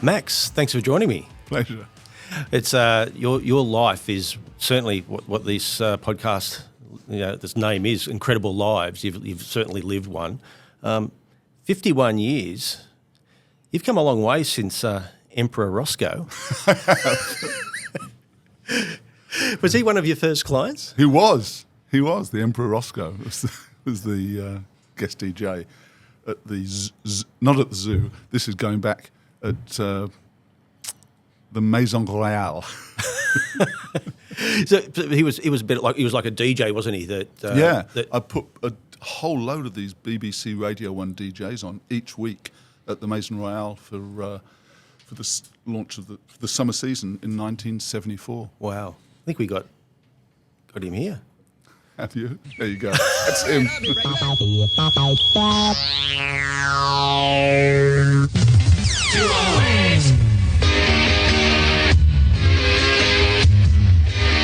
Max, thanks for joining me. Pleasure. It's your life is certainly what this podcast, this name is, Incredible Lives. You've certainly lived one. 51 years. You've come a long way since Emperor Roscoe. Was he one of your first clients? He was. The Emperor Roscoe was the guest DJ at the not at the zoo. This is going back at the Maison Royale. So he was a bit like a DJ, wasn't he? I put a whole load of these BBC Radio 1 DJs on each week at the Maison Royale for the launch of the summer season in 1974. Wow, I think we got him here. Have you? There you go. That's him.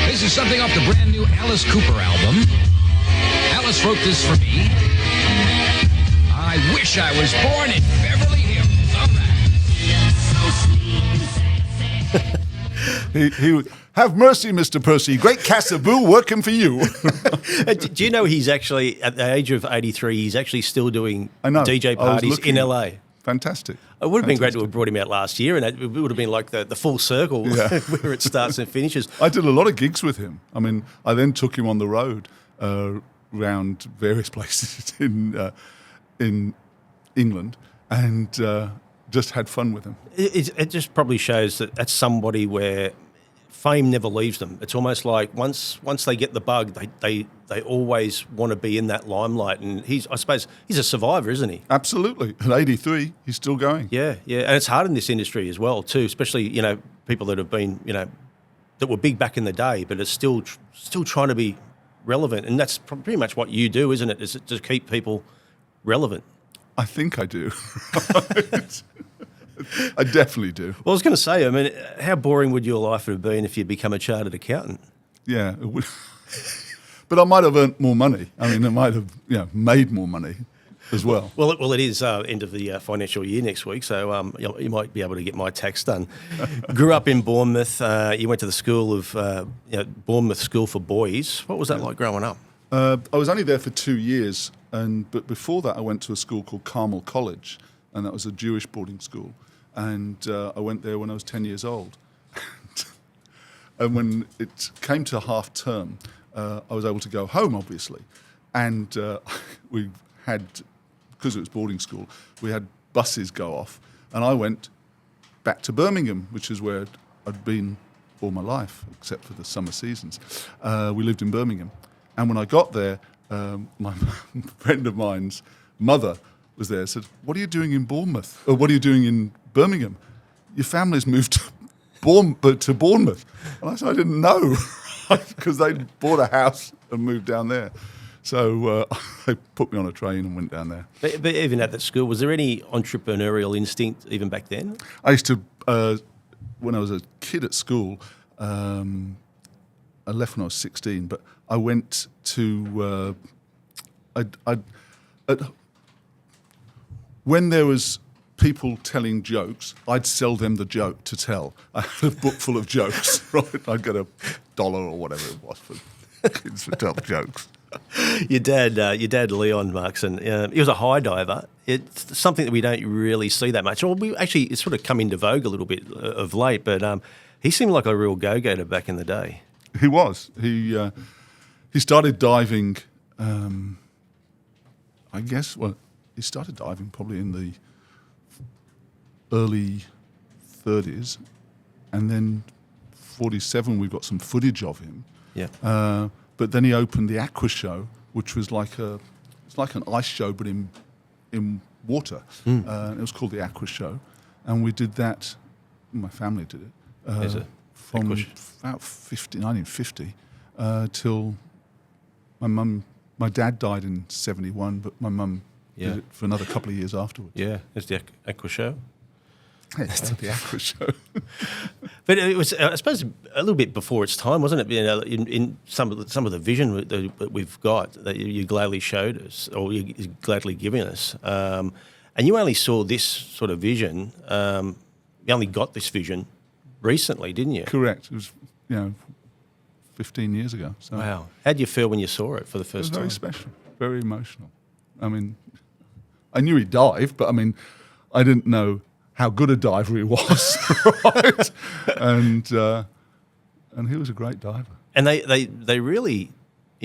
This is something off the brand new Alice Cooper album. Alice wrote this for me. I wish I was born in Beverly Hills. All right. He would have mercy, Mr. Percy. Great Cassaboo working for you. Do you know he's actually, at the age of 83, he's actually still doing DJ parties in LA? Fantastic. It would have been great to have brought him out last year, and it would have been like the full circle where it starts and finishes. I did a lot of gigs with him. I mean, I then took him on the road around various places in England and just had fun with him. It just probably shows that that's somebody where fame never leaves them. It's almost like once they get the bug, they always want to be in that limelight. And I suppose he's a survivor, isn't he? Absolutely. At 83, he's still going. Yeah. And it's hard in this industry as well, too, especially, people that have been, that were big back in the day, but are still trying to be relevant. And that's pretty much what you do, isn't it? Is it to keep people relevant? I think I do. I definitely do. Well, I was going to say, how boring would your life have been if you'd become a chartered accountant? Yeah, it would. But I might have earned more money. I mean, I might have made more money as well. Well, it is end of the financial year next week, so you might be able to get my tax done. Grew up in Bournemouth. You went to the school of Bournemouth School for Boys. What was that like growing up? I was only there for 2 years, but before that I went to a school called Carmel College, and that was a Jewish boarding school. And I went there when I was 10 years old. And when it came to half term, I was able to go home, obviously. And we had, because it was boarding school, we had buses go off. And I went back to Birmingham, which is where I'd been all my life, except for the summer seasons. We lived in Birmingham. And when I got there, my friend of mine's mother was there, said, "What are you doing in Bournemouth? Or what are you doing in Birmingham? Your family's moved to Bournemouth." And I said, "I didn't know," because they bought a house and moved down there. So they put me on a train and went down there. But even at that school, was there any entrepreneurial instinct even back then? I used to, when I was a kid at school, I left when I was 16, but I went to, when there was people telling jokes, I'd sell them the joke to tell. I had a book full of jokes, right? I'd get $1 or whatever it was for kids to tell jokes. Your dad, Leon Markson, he was a high diver. It's something that we don't really see that much. Well, it's sort of come into vogue a little bit of late, but he seemed like a real go-getter back in the day. He was. He started diving, I guess, he started diving probably in the early 30s, and then 47 we've got some footage of him. Yeah. But then he opened the Aqua Show, which was like an ice show but in water. It was called the Aqua Show, and we did that. My family did it from about 1950 till my dad died in 71, but my mum did it for another couple of years afterwards. Yeah, it's the Aqua Show. It's the Aqua Show. But it was, I suppose, a little bit before its time, wasn't it? In some of the vision that we've got that you gladly showed us, or you're gladly giving us, and you only saw this sort of vision only got this vision recently, didn't you? Correct. It was, 15 years ago. So Wow. How did you feel when you saw it for the it was first very time? special, very emotional. I mean, I knew he dived, but I mean, I didn't know how good a diver he was, right? And he was a great diver. And he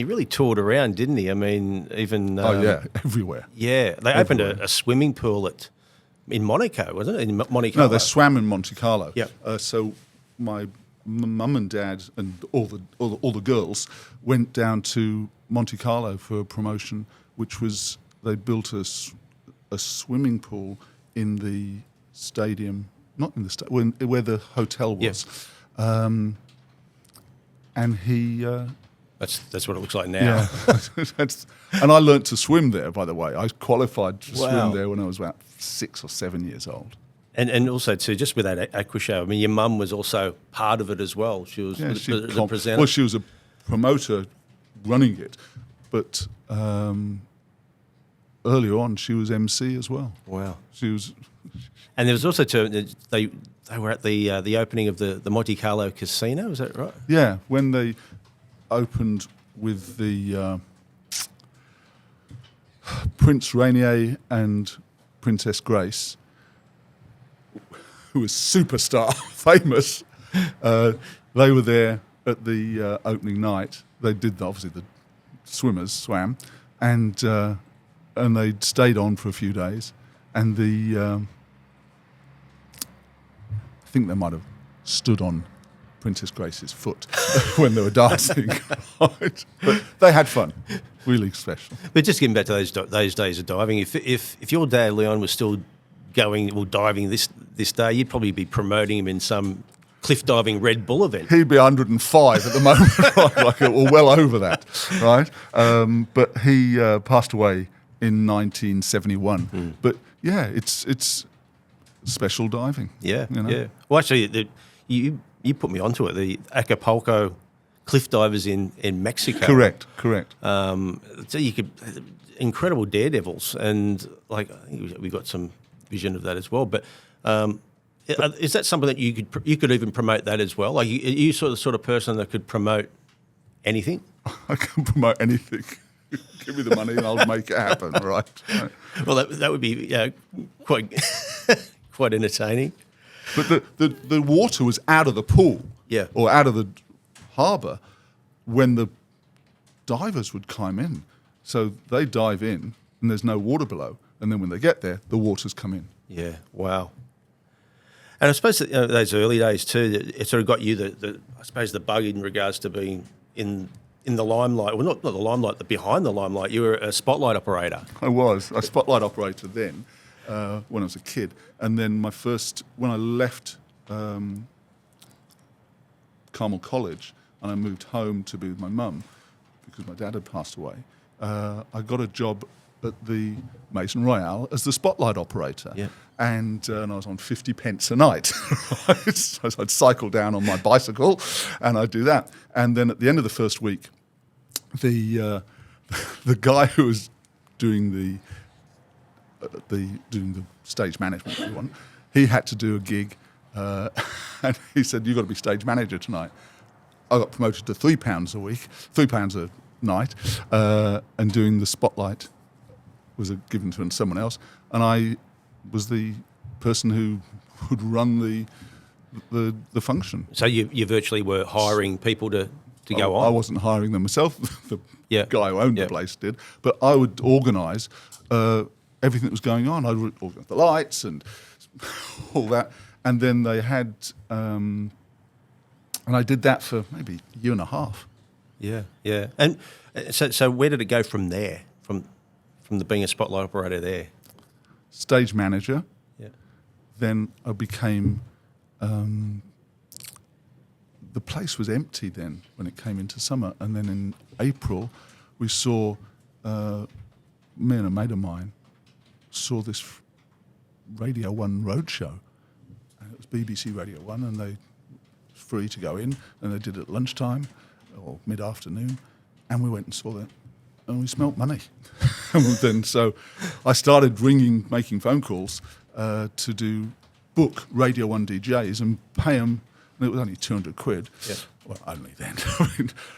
really toured around, didn't he? I mean, even Everywhere. yeah, they opened a swimming pool in Monaco, wasn't it? In Monte No, Carlo. they swam in Monte Carlo. Yep. So my mum and dad and all the girls went down to Monte Carlo for a promotion, which was they built a swimming pool in the stadium, not in the where the hotel was, and he. That's what it looks like now. Yeah, and I learnt to swim there. By the way, I qualified to Wow. swim there when I was about 6 or 7 years old. And also too, just with that aqua show, I mean, your mum was also part of it as well. She was the presenter. Well, she was a promoter running it, but earlier on she was MC as well. Wow. She was. And there was also they were at the opening of the Monte Carlo casino. Is that right? Yeah, when they opened with the Prince Rainier and Princess Grace, who was superstar famous, they were there at the opening night. They did obviously the swimmers swam, and they stayed on for a few days, and I think they might have stood on Princess Grace's foot when they were dancing. Right? But they had fun, really special. But just getting back to those days of diving, if your dad Leon was still diving this day, you'd probably be promoting him in some cliff diving Red Bull event. He'd be 105 at the moment, right? Or well over that, right? But he passed away in 1971. But yeah, it's special diving. Yeah, you know? yeah. Well, actually, you put me onto it. The Acapulco cliff divers in Mexico. Correct. So you could incredible daredevils, and I think we got some vision of that as well. But is that something that you could even promote that as well? Like, are you the sort of person that could promote anything? I can promote anything. Give me the money and I'll make it happen, right? Well, that would be quite quite entertaining. But the water was out of the pool, Yeah. or out of the harbour when the divers would climb in. So they dive in and there's no water below, and then when they get there, the water's come in. Yeah, wow. And I suppose that, those early days too, it sort of got you the bug in regards to being in the limelight. Well, not the limelight, but behind the limelight. You were a spotlight operator. I was a spotlight operator then, when I was a kid, and then when I left Carmel College and I moved home to be with my mum because my dad had passed away, I got a job at the Maison Royale as the spotlight operator. Yeah. And I was on 50 pence a night. Right? So I'd cycle down on my bicycle and I'd do that. And then at the end of the first week, the guy who was doing the stage management, if you want, he had to do a gig, and he said, "You've got to be stage manager tonight." I got promoted to £3 a week, £3 a night, and doing the spotlight was given to someone else, and I was the person who would run the function. So you virtually were hiring people to go on? I wasn't hiring them myself. The Yeah. guy who owned Yeah. the place did. But I would organise everything that was going on. I would organise the lights and all that. And then they had... and I did that for maybe a year and a half. Yeah, yeah. And so where did it go from there, from being a spotlight operator there? Stage manager. Yeah. Then I became... the place was empty then when it came into summer. And then in April, we saw... me and a mate of mine saw this Radio 1 roadshow. And it was BBC Radio 1, and they free to go in, and they did it at lunchtime or mid-afternoon, and we went and saw that, and we smelt money. And then so I started making phone calls to do book Radio 1 DJs and pay them, and it was only 200 quid. Yeah. Well, only then,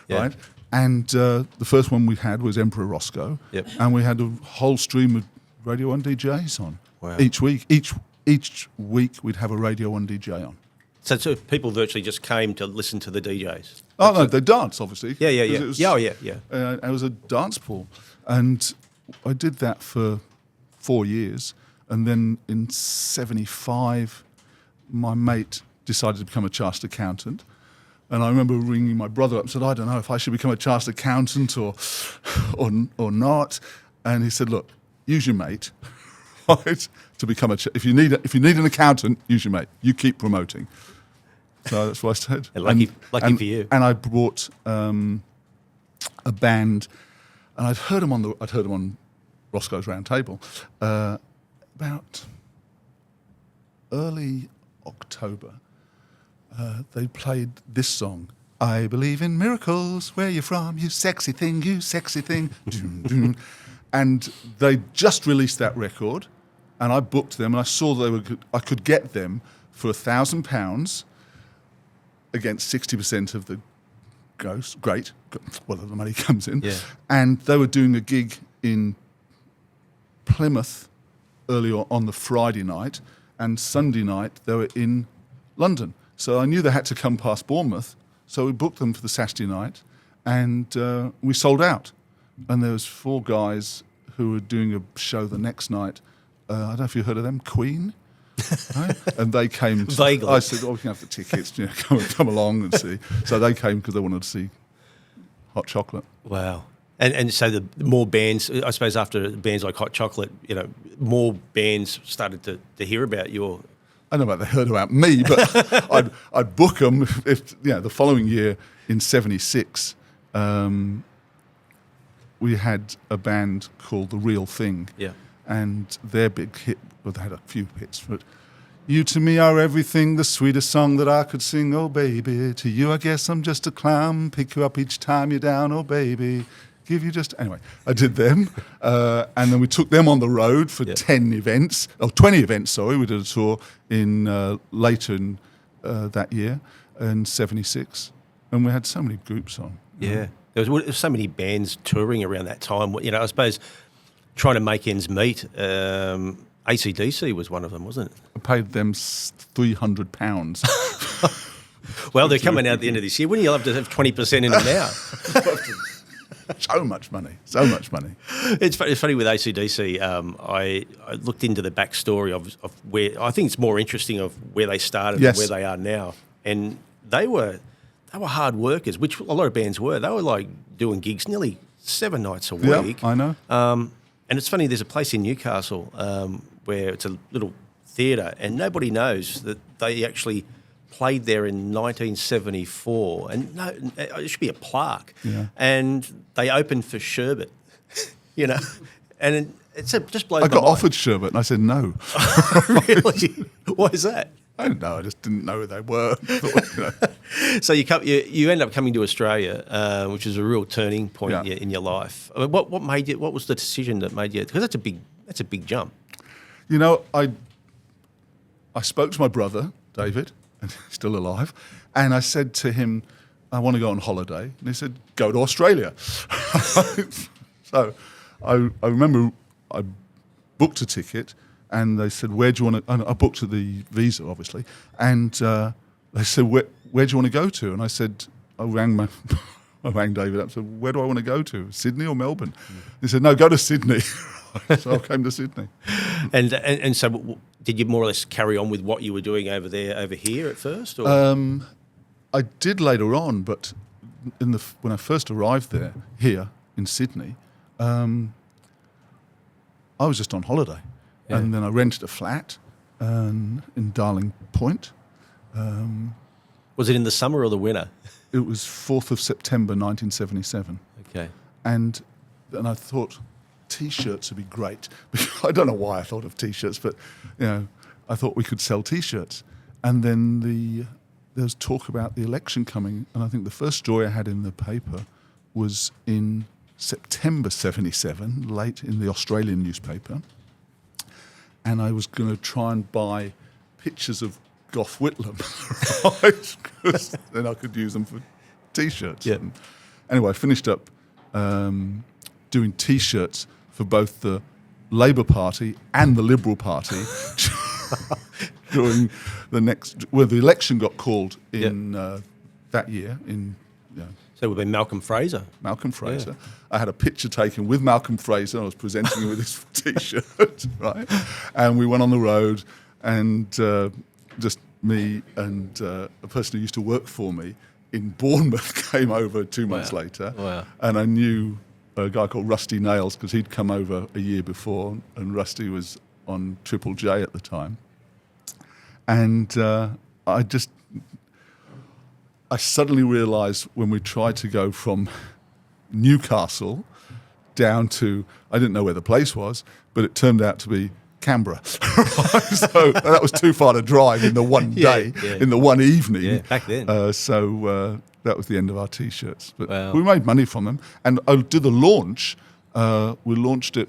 Yeah. right? And the first one we had was Emperor Roscoe, Yep. and we had a whole stream of Radio 1 DJs on Wow. each week. Each week we'd have a Radio 1 DJ on. So people virtually just came to listen to the DJs. Oh, no, they dance, obviously. Yeah, yeah, 'cause yeah. it was- Yeah, oh, yeah, yeah. It was a dance pool. And I did that for 4 years. And then in 75, my mate decided to become a chartered accountant. And I remember ringing my brother up and said, I don't know if I should become a chartered accountant or not. And he said, look, use your mate, right, to become if you need an accountant, use your mate. You keep promoting. So that's what I said. And lucky for you. And I brought a band, and I'd heard them on Roscoe's Round Table about early October. They played this song. I believe in miracles. Where you from? You sexy thing. You sexy thing. Doom, doom. And they just released that record, and I booked them, and I saw I could get them for £1,000 against 60% of the gross. Great, well, the money comes in. Yeah. And they were doing a gig in Plymouth earlier on the Friday night, and Sunday night they were in London. So I knew they had to come past Bournemouth, so we booked them for the Saturday night, and we sold out. And there was 4 guys who were doing a show the next night. I don't know if you heard of them, Queen. Right? And they came. Vaguely. I said, we can have the tickets. Come along and see. So they came because they wanted to see Hot Chocolate. Wow. And so the more bands, I suppose after bands like Hot Chocolate, more bands started to hear about your... I don't know about they heard about me, but I'd book them if the following year in '76. We had a band called The Real Thing. Yeah. And their big hit, well, they had a few hits, but you to me are everything, the sweetest song that I could sing, oh baby. To you I guess I'm just a clown, pick you up each time you're down, oh baby. Give you just... Anyway, I did them, and then we took them on the road for 20 events, sorry. We did a tour in later in that year, in '76, and we had so many groups on. Yeah. There was so many bands touring around that time. I suppose trying to make ends meet. AC/DC was one of them, wasn't it? I paid them £300. Well, they're coming out at the end of this year. Wouldn't you love to have 20% in them now? So much money. It's funny with AC/DC. I looked into the backstory of where I think it's more interesting of where they started Yes. and where they are now. And they were hard workers, which a lot of bands were. They were like doing gigs nearly 7 nights a week. Yeah, I know. And it's funny. There's a place in Newcastle where it's a little theatre, and nobody knows that they actually played there in 1974, and it should be a plaque. Yeah. And they opened for Sherbet, and it just blows I my got mind. offered sherbet and I said no. Really? Why is that? I don't know. I just didn't know who they were. So you end up coming to Australia, which is a real turning point in your life. I mean, what made you? What was the decision that made you? Because that's a big jump. I spoke to my brother David, and he's still alive, and I said to him, I want to go on holiday, and he said, go to Australia. So I remember I booked a ticket. And they said, where do you want to... And I booked the visa, obviously. And they said, where do you want to go to? And I said, I rang David up and said, where do I want to go to? Sydney or Melbourne? He said, no, go to Sydney. So I came to Sydney. And so did you more or less carry on with what you were doing over here at first? Or? I did later on, but when I first arrived here in Sydney, I was just on holiday. Yeah. And then I rented a flat in Darling Point. Was it in the summer or the winter? It was 4th of September 1977. Okay. And I thought T-shirts would be great. I don't know why I thought of T-shirts, but I thought we could sell T-shirts. And then there was talk about the election coming, and I think the first story I had in the paper was in September 77, late in the Australian newspaper. And I was going to try and buy pictures of Gough Whitlam, right? 'Cause then I could use them for T-shirts. Yeah. And anyway, I finished up doing T-shirts for both the Labour Party and the Liberal Party during the election got called in that year in. So it would be Malcolm Fraser. Malcolm Fraser. Yeah. I had a picture taken with Malcolm Fraser. I was presenting him with his T-shirt, right? And we went on the road, and just me and a person who used to work for me in Bournemouth came over 2 months later. Wow. And I knew a guy called Rusty Nails because he'd come over a year before, and Rusty was on Triple J at the time. And I suddenly realised when we tried to go from Newcastle down to, I didn't know where the place was, but it turned out to be Canberra. So that was too far to drive in the one day, in the one evening. Yeah, back then. So that was the end of our T-shirts. But wow. We made money from them. And I did the launch. We launched it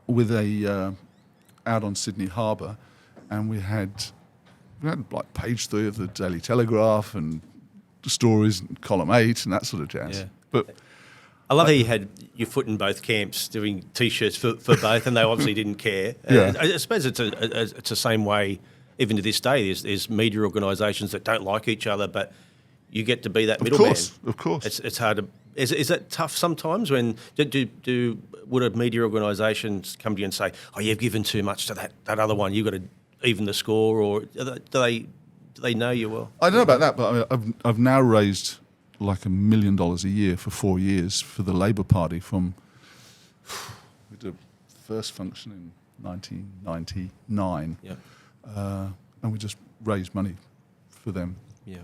with out on Sydney Harbour, and we had like page 3 of the Daily Telegraph and stories and column 8 and that sort of jazz. Yeah. But I love how you had your foot in both camps doing T-shirts for both, and they obviously didn't care. Yeah. I suppose it's the same way even to this day. There's media organisations that don't like each other, but you get to be that middleman. Of course. It's hard to. Is it tough sometimes when would a media organisation come to you and say, "Oh, you've given too much to that other one. You've got to even the score," or do they know you well? I don't know about that, but I mean, I've now raised like $1 million a year for 4 years for the Labour Party. From we did a first function in 1999, and we just raised money for them. Yeah,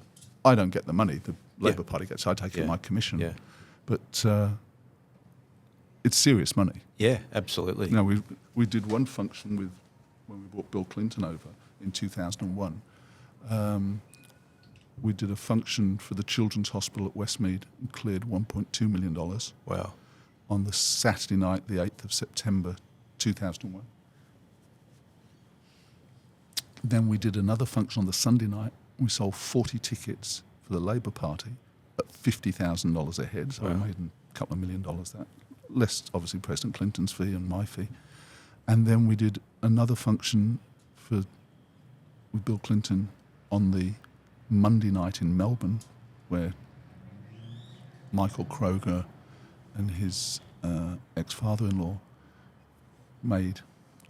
I don't get the money; the Labour Party gets. I take it my commission. Yeah, but it's serious money. Yeah, absolutely. You know, we did one function when we brought Bill Clinton over in 2001. We did a function for the Children's Hospital at Westmead and cleared $1.2 million. Wow. On the Saturday night, the 8th of September 2001. Then we did another function on the Sunday night. We sold 40 tickets for the Labour Party at $50,000 a head, so we made a couple of $1 million that. Less, obviously, President Clinton's fee and my fee. And then we did another function with Bill Clinton on the Monday night in Melbourne, where Michael Kroger and his ex-father-in-law made,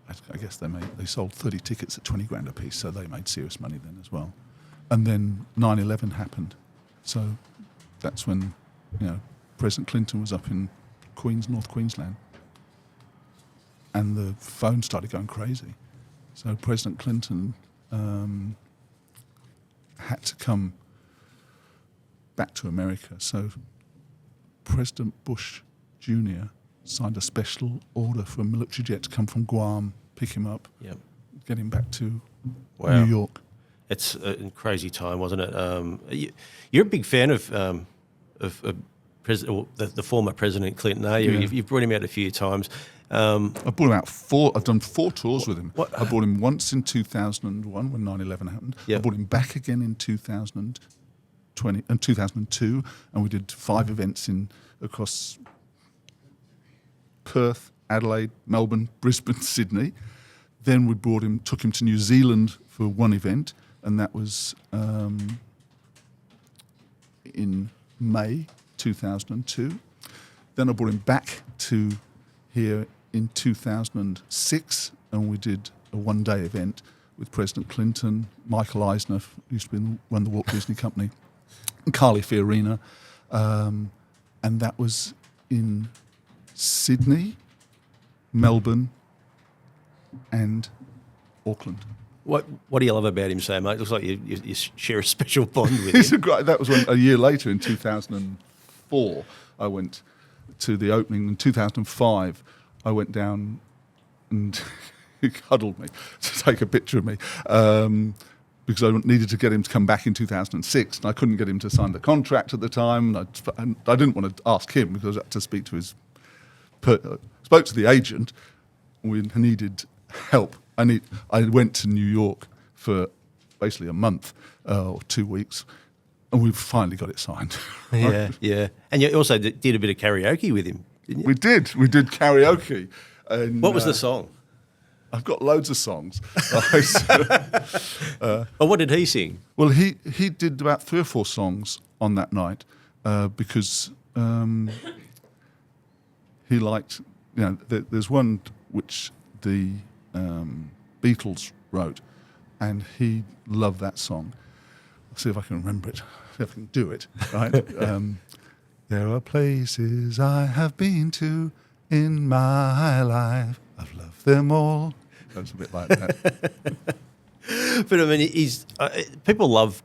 I guess they sold 30 tickets at 20 grand a piece, so they made serious money then as well. And then 9/11 happened, so that's when President Clinton was up in North Queensland, and the phone started going crazy. So President Clinton had to come back to America. So President Bush Jr. signed a special order for a military jet to come from Guam, pick him up, get him back to New York. It's a crazy time, wasn't it? You're a big fan of the former President Clinton, are you? You've brought him out a few times. I brought him out I've done 4 tours with him. I brought him once in 2001 when 9/11 happened. I brought him back again in 2020 and 2002, and we did 5 events across Perth, Adelaide, Melbourne, Brisbane, Sydney. Then we took him to New Zealand for one event, and that was in May 2002. Then I brought him back to here in 2006, and we did a one-day event with President Clinton, Michael Eisner, who used to run the Walt Disney Company, and Carly Fiorina, and that was in Sydney, Melbourne, and Auckland. What do you love about him so much? It looks like you share a special bond with him. That was a year later in 2004. I went to the opening. In 2005, I went down and he cuddled me to take a picture of me because I needed to get him to come back in 2006, and I couldn't get him to sign the contract at the time. And I didn't want to ask him because I had to speak to spoke to the agent. We needed help. I went to New York for basically a month or 2 weeks, and we finally got it signed. Yeah. And you also did a bit of karaoke with him, didn't you? We did karaoke. And, What was the song? I've got loads of songs. Or what did he sing? Well, he did about 3 or 4 songs on that night because he liked, there's one which the Beatles wrote, and he loved that song. I'll see if I can remember it, see if I can do it, right? There are places I have been to in my life. I've loved them all. That's a bit like that. But I mean, people love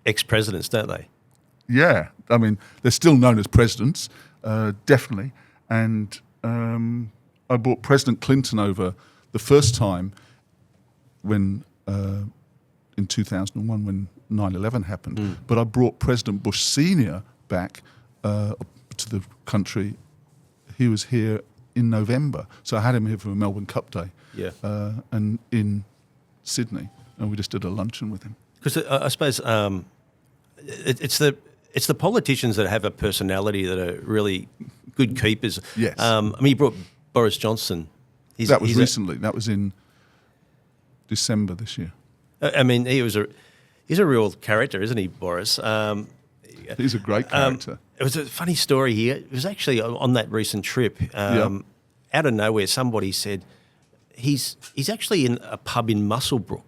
ex-presidents, don't they? Yeah, I mean, they're still known as presidents, definitely. And I brought President Clinton over the first time when in 2001 when 9/11 happened. But I brought President Bush Sr. back to the country. He was here in November, so I had him here for a Melbourne Cup Day. Yeah. And in Sydney, and we just did a luncheon with him. Because I suppose it's the politicians that have a personality that are really good keepers. Yes. I mean, you brought Boris Johnson. That was recently. That was in December this year. I mean, he's a real character, isn't he, Boris? He's a great character. It was a funny story here. It was actually on that recent trip. Out of nowhere, somebody said he's actually in a pub in Muswellbrook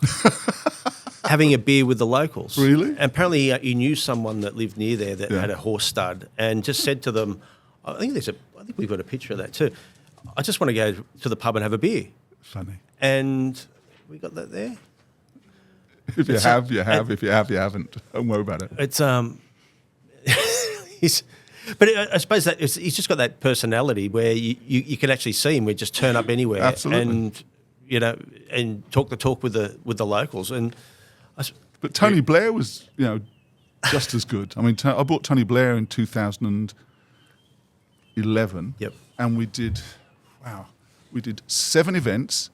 having a beer with the locals. Really? And apparently he knew someone that lived near there that had a horse stud, and just said to them, I think we've got a picture of that too. I just want to go to the pub and have a beer. Funny. And we got that there. If you have, you have. If you have, you haven't. Don't worry about it. It's but I suppose that he's just got that personality where you can actually see him. We just turn up anywhere, Absolutely. and and talk the talk with the locals. And But Tony Blair was just as good. I mean, I brought Tony Blair in 2011. Yep. And we did 7 events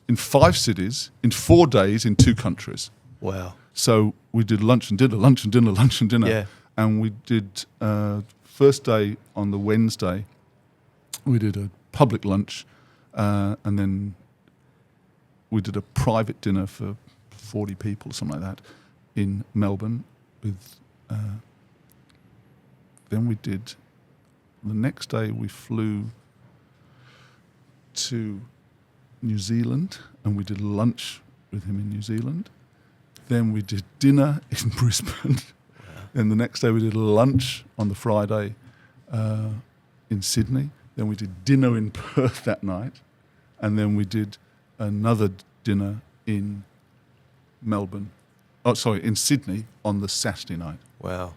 in 5 cities in 4 days in 2 countries. wow, So we did lunch and dinner, lunch and dinner, lunch and dinner. Yeah. And we did, first day on the Wednesday, we did a public lunch, and then we did a private dinner for 40 people, something like that, in Melbourne. Then we did, the next day we flew to New Zealand, and we did lunch with him in New Zealand. Then we did dinner in Brisbane. Then the next day we did lunch on the Friday in Sydney. Then we did dinner in Perth that night. And then we did another dinner in in Sydney on the Saturday night. wow.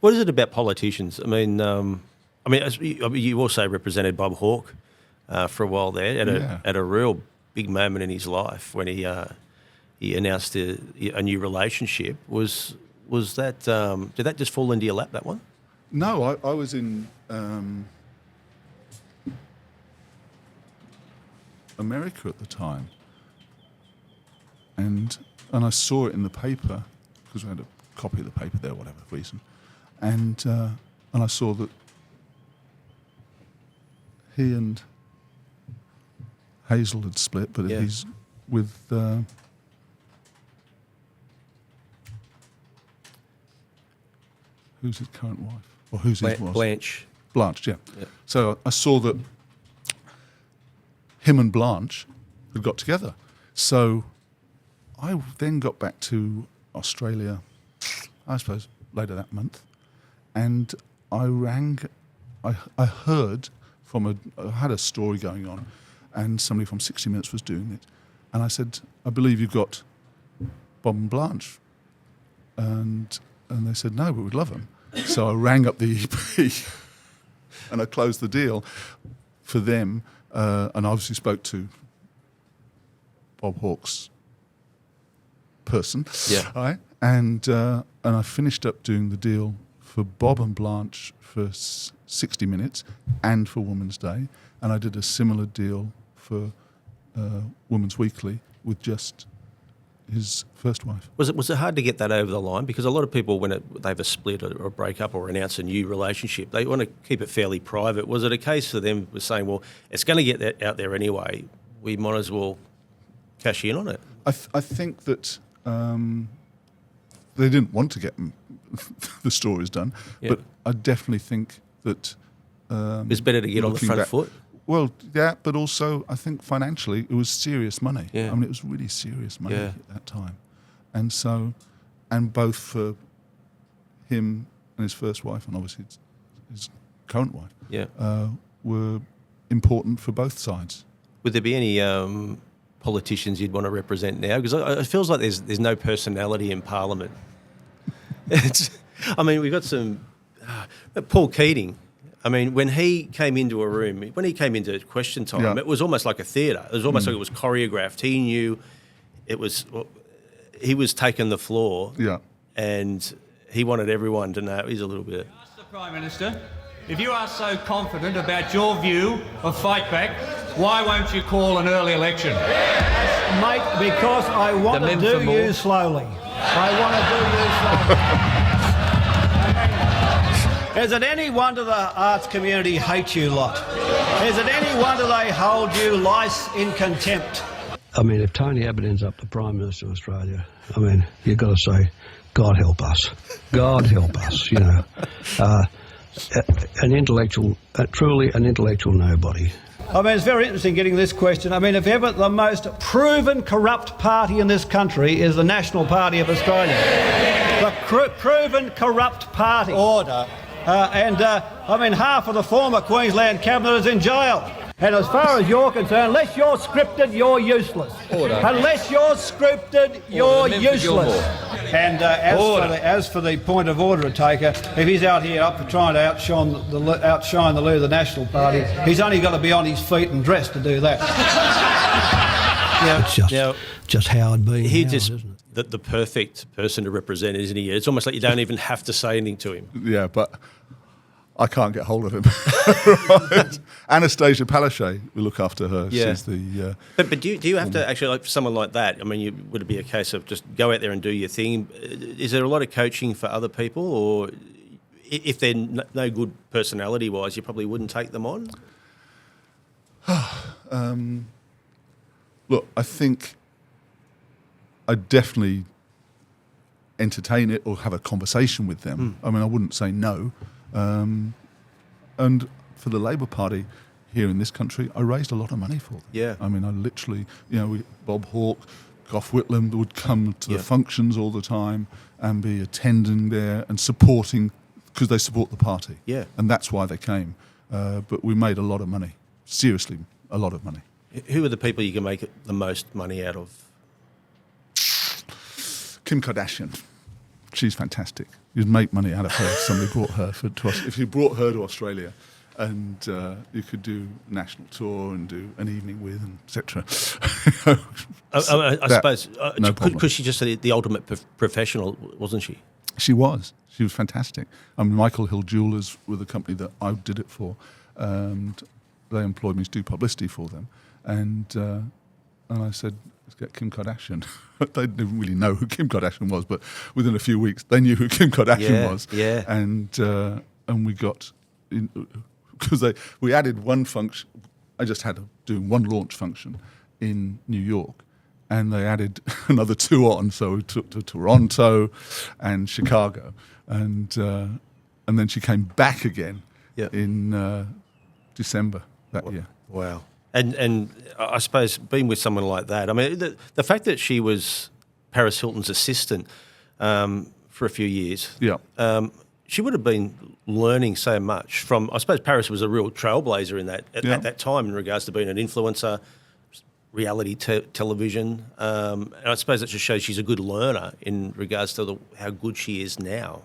What is it about politicians? I mean, you also represented Bob Hawke for a while there at a real big moment in his life when he announced a new relationship. Was that did that just fall into your lap, that one? No, I was in America at the time, and I saw it in the paper because we had a copy of the paper there, whatever reason, and I saw that he and Hazel had split, but he's with. Who's his current wife? Or who's his wife? Blanche. Blanche, yeah. So I saw that him and Blanche had got together. So I then got back to Australia, I suppose, later that month. And I heard I had a story going on, and somebody from 60 Minutes was doing it. And I said, I believe you've got Bob and Blanche. And they said, no, but we'd love them. So I rang up the EP and I closed the deal for them, and obviously spoke to Bob Hawke's person. Yeah. Right? And I finished up doing the deal for Bob and Blanche for 60 Minutes and for Women's Day. And I did a similar deal for Women's Weekly with just his first wife. Was it hard to get that over the line? Because a lot of people, when they have a split or a breakup or announce a new relationship, they want to keep it fairly private. Was it a case for them was saying, well, it's going to get that out there anyway, we might as well cash in on it? I think that they didn't want to get the stories done, but I definitely think that it's better to get on the front foot. Well, yeah, but also I think financially it was serious money. Yeah. I mean, it was really serious money at that time, and so, and both for him and his first wife, and obviously his current wife, were important for both sides. Would there be any politicians you'd want to represent now? Because it feels like there's no personality in Parliament. I mean, we've got some Paul Keating. I mean, when he came into a room, when he came into question time, it was almost like a theatre. It was almost like it was choreographed. He knew he was taking the floor, and he wanted everyone to know he's a little bit. Ask the Prime Minister, if you are so confident about your view of fight back, why won't you call an early election? Mate, because I want to do you slowly. I want to do you slowly. Is it any wonder the arts community hate you lot? Is it any wonder they hold you lice in contempt? I mean, if Tony Abbott ends up the Prime Minister of Australia, I mean, you've got to say, God help us. God help us, you know. An intellectual, truly an intellectual nobody. I mean, it's very interesting getting this question. I mean, if ever the most proven corrupt party in this country is the National Party of Australia. The proven corrupt party. Order. I mean, half of the former Queensland Cabinet is in jail. And as far as you're concerned, unless you're scripted, you're useless. Order. Unless you're scripted, you're useless. And as for the point of order taker, if he's out here trying to outshine the leader of the National Party, he's only got to be on his feet and dressed to do that. It's just how it be. He just the perfect person to represent, isn't he? It's almost like you don't even have to say anything to him. Yeah, but I can't get hold of him. Right. Anastasia Palaszczuk, we look after her. Yeah. She's the. But do you have to actually, like, for someone like that? I mean, would it be a case of just go out there and do your thing? Is there a lot of coaching for other people, or if they're no good personality-wise, you probably wouldn't take them on? Look, I think I definitely entertain it or have a conversation with them. I mean, I wouldn't say no. And for the Labour Party here in this country, I raised a lot of money for them. Yeah. I mean, I literally, Bob Hawke, Gough Whitlam would come to the functions all the time and be attending there and supporting, because they support the party. Yeah. And that's why they came. But we made a lot of money. Seriously, a lot of money. Who are the people you can make the most money out of? Kim Kardashian. She's fantastic. You'd make money out of her if somebody brought her to us. If you brought her to Australia, and you could do a national tour and do an evening with, and etc. I suppose no problem. Because she's just the ultimate professional, wasn't she? She was. She was fantastic. Michael Hill Jewellers were the company that I did it for, and they employed me to do publicity for them. And I said, let's get Kim Kardashian. They didn't really know who Kim Kardashian was, but within a few weeks, they knew who Kim Kardashian was. Yeah. And we got, because we added one function. I just had to do one launch function in New York, and they added another two on. So we took to Toronto and Chicago, and then she came back again in December that year. Wow. And I suppose being with someone like that, I mean, the fact that she was Paris Hilton's assistant for a few years, she would have been learning so much from, I suppose Paris was a real trailblazer in that at that time in regards to being an influencer, reality television. And I suppose that just shows she's a good learner in regards to how good she is now.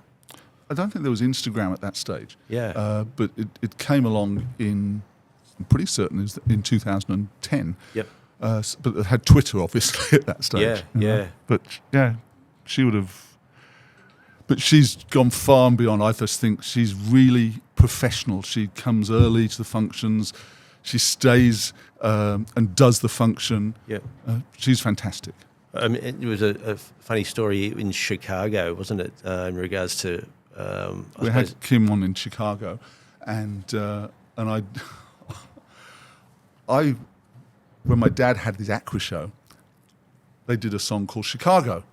I don't think there was Instagram at that stage. Yeah. But it came along in, I'm pretty certain, is in 2010. Yep. But it had Twitter, obviously, at that stage. Yeah. But, she would have... But she's gone far and beyond. I just think she's really professional. She comes early to the functions. She stays and does the function. Yeah. She's fantastic. I mean, it was a funny story in Chicago, wasn't it, in regards to... we had Kim on in Chicago, and I when my dad had his Aqua show, they did a song called Chicago.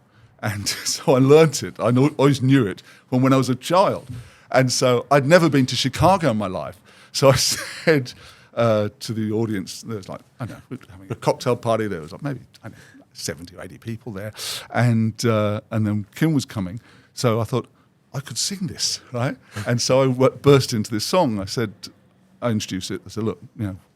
And so I learnt it. I always knew it from when I was a child. And so I'd never been to Chicago in my life. So I said to the audience, there was like, I don't know, we were having a cocktail party. There was like maybe 70 or 80 people there. And then Kim was coming. So I thought, I could sing this, right? And so I burst into this song. I introduced it. I said, look,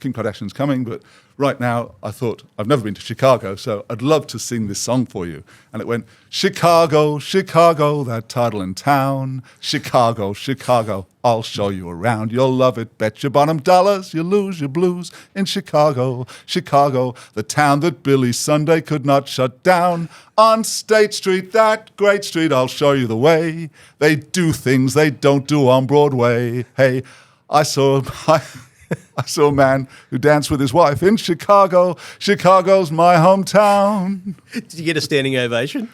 Kim Kardashian's coming, but right now I thought, I've never been to Chicago, so I'd love to sing this song for you. And it went, Chicago, Chicago, that title town. Chicago, Chicago, I'll show you around. You'll love it, bet your bottom dollars, you'll lose your blues in Chicago. Chicago, the town that Billy Sunday could not shut down. On State Street, that great street, I'll show you the way. They do things they don't do on Broadway. Hey, I saw a man who danced with his wife in Chicago. Chicago's my hometown. Did you get a standing ovation?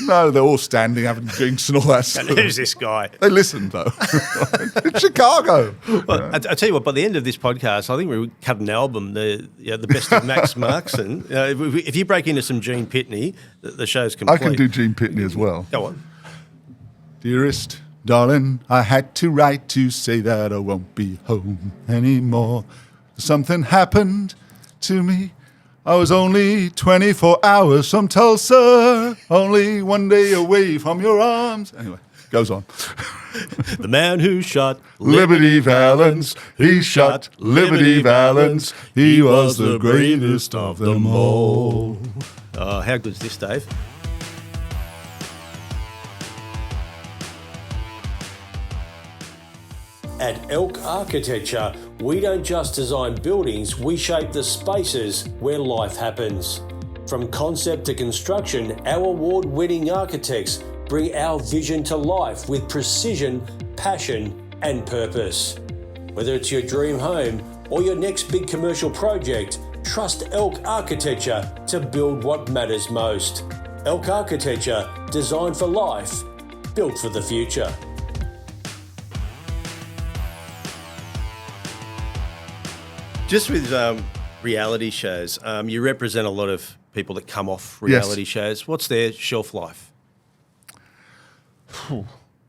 No, they're all standing, having drinks and all that stuff. Who's this guy? They listened, though. It's Chicago. Well, I'll tell you what, by the end of this podcast, I think we cut an album, the best of Max Markson. If you break into some Gene Pitney, the show's complete. I can do Gene Pitney as well. Go on. Dearest darling, I had to write to say that I won't be home anymore. Something happened to me. I was only 24 hours from Tulsa, only one day away from your arms. Anyway, goes on. The man who shot Liberty Valance, he shot Liberty Valance. He was the greatest of them all. Oh, how good's this, Dave? At Elk Architecture, we don't just design buildings, we shape the spaces where life happens. From concept to construction, our award-winning architects bring our vision to life with precision, passion, and purpose. Whether it's your dream home or your next big commercial project, trust Elk Architecture to build what matters most. Elk Architecture, designed for life, built for the future. Just with reality shows, you represent a lot of people that come off reality shows. What's their shelf life?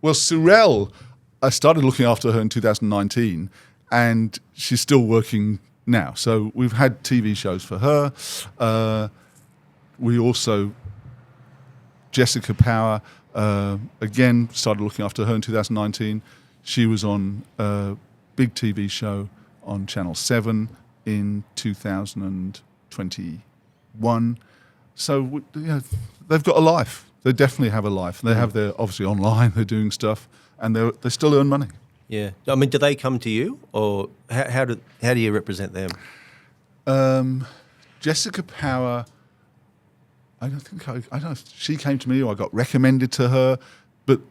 Well, Sorel, I started looking after her in 2019, and she's still working now. So we've had TV shows for her. We also, Jessica Power, again, started looking after her in 2019. She was on a big TV show on Channel 7 in 2021. So they've got a life. They definitely have a life. They have their, obviously online, they're doing stuff, and they still earn money. Yeah. I mean, do they come to you, or how do you represent them? Jessica Power, I don't know if she came to me or I got recommended to her, but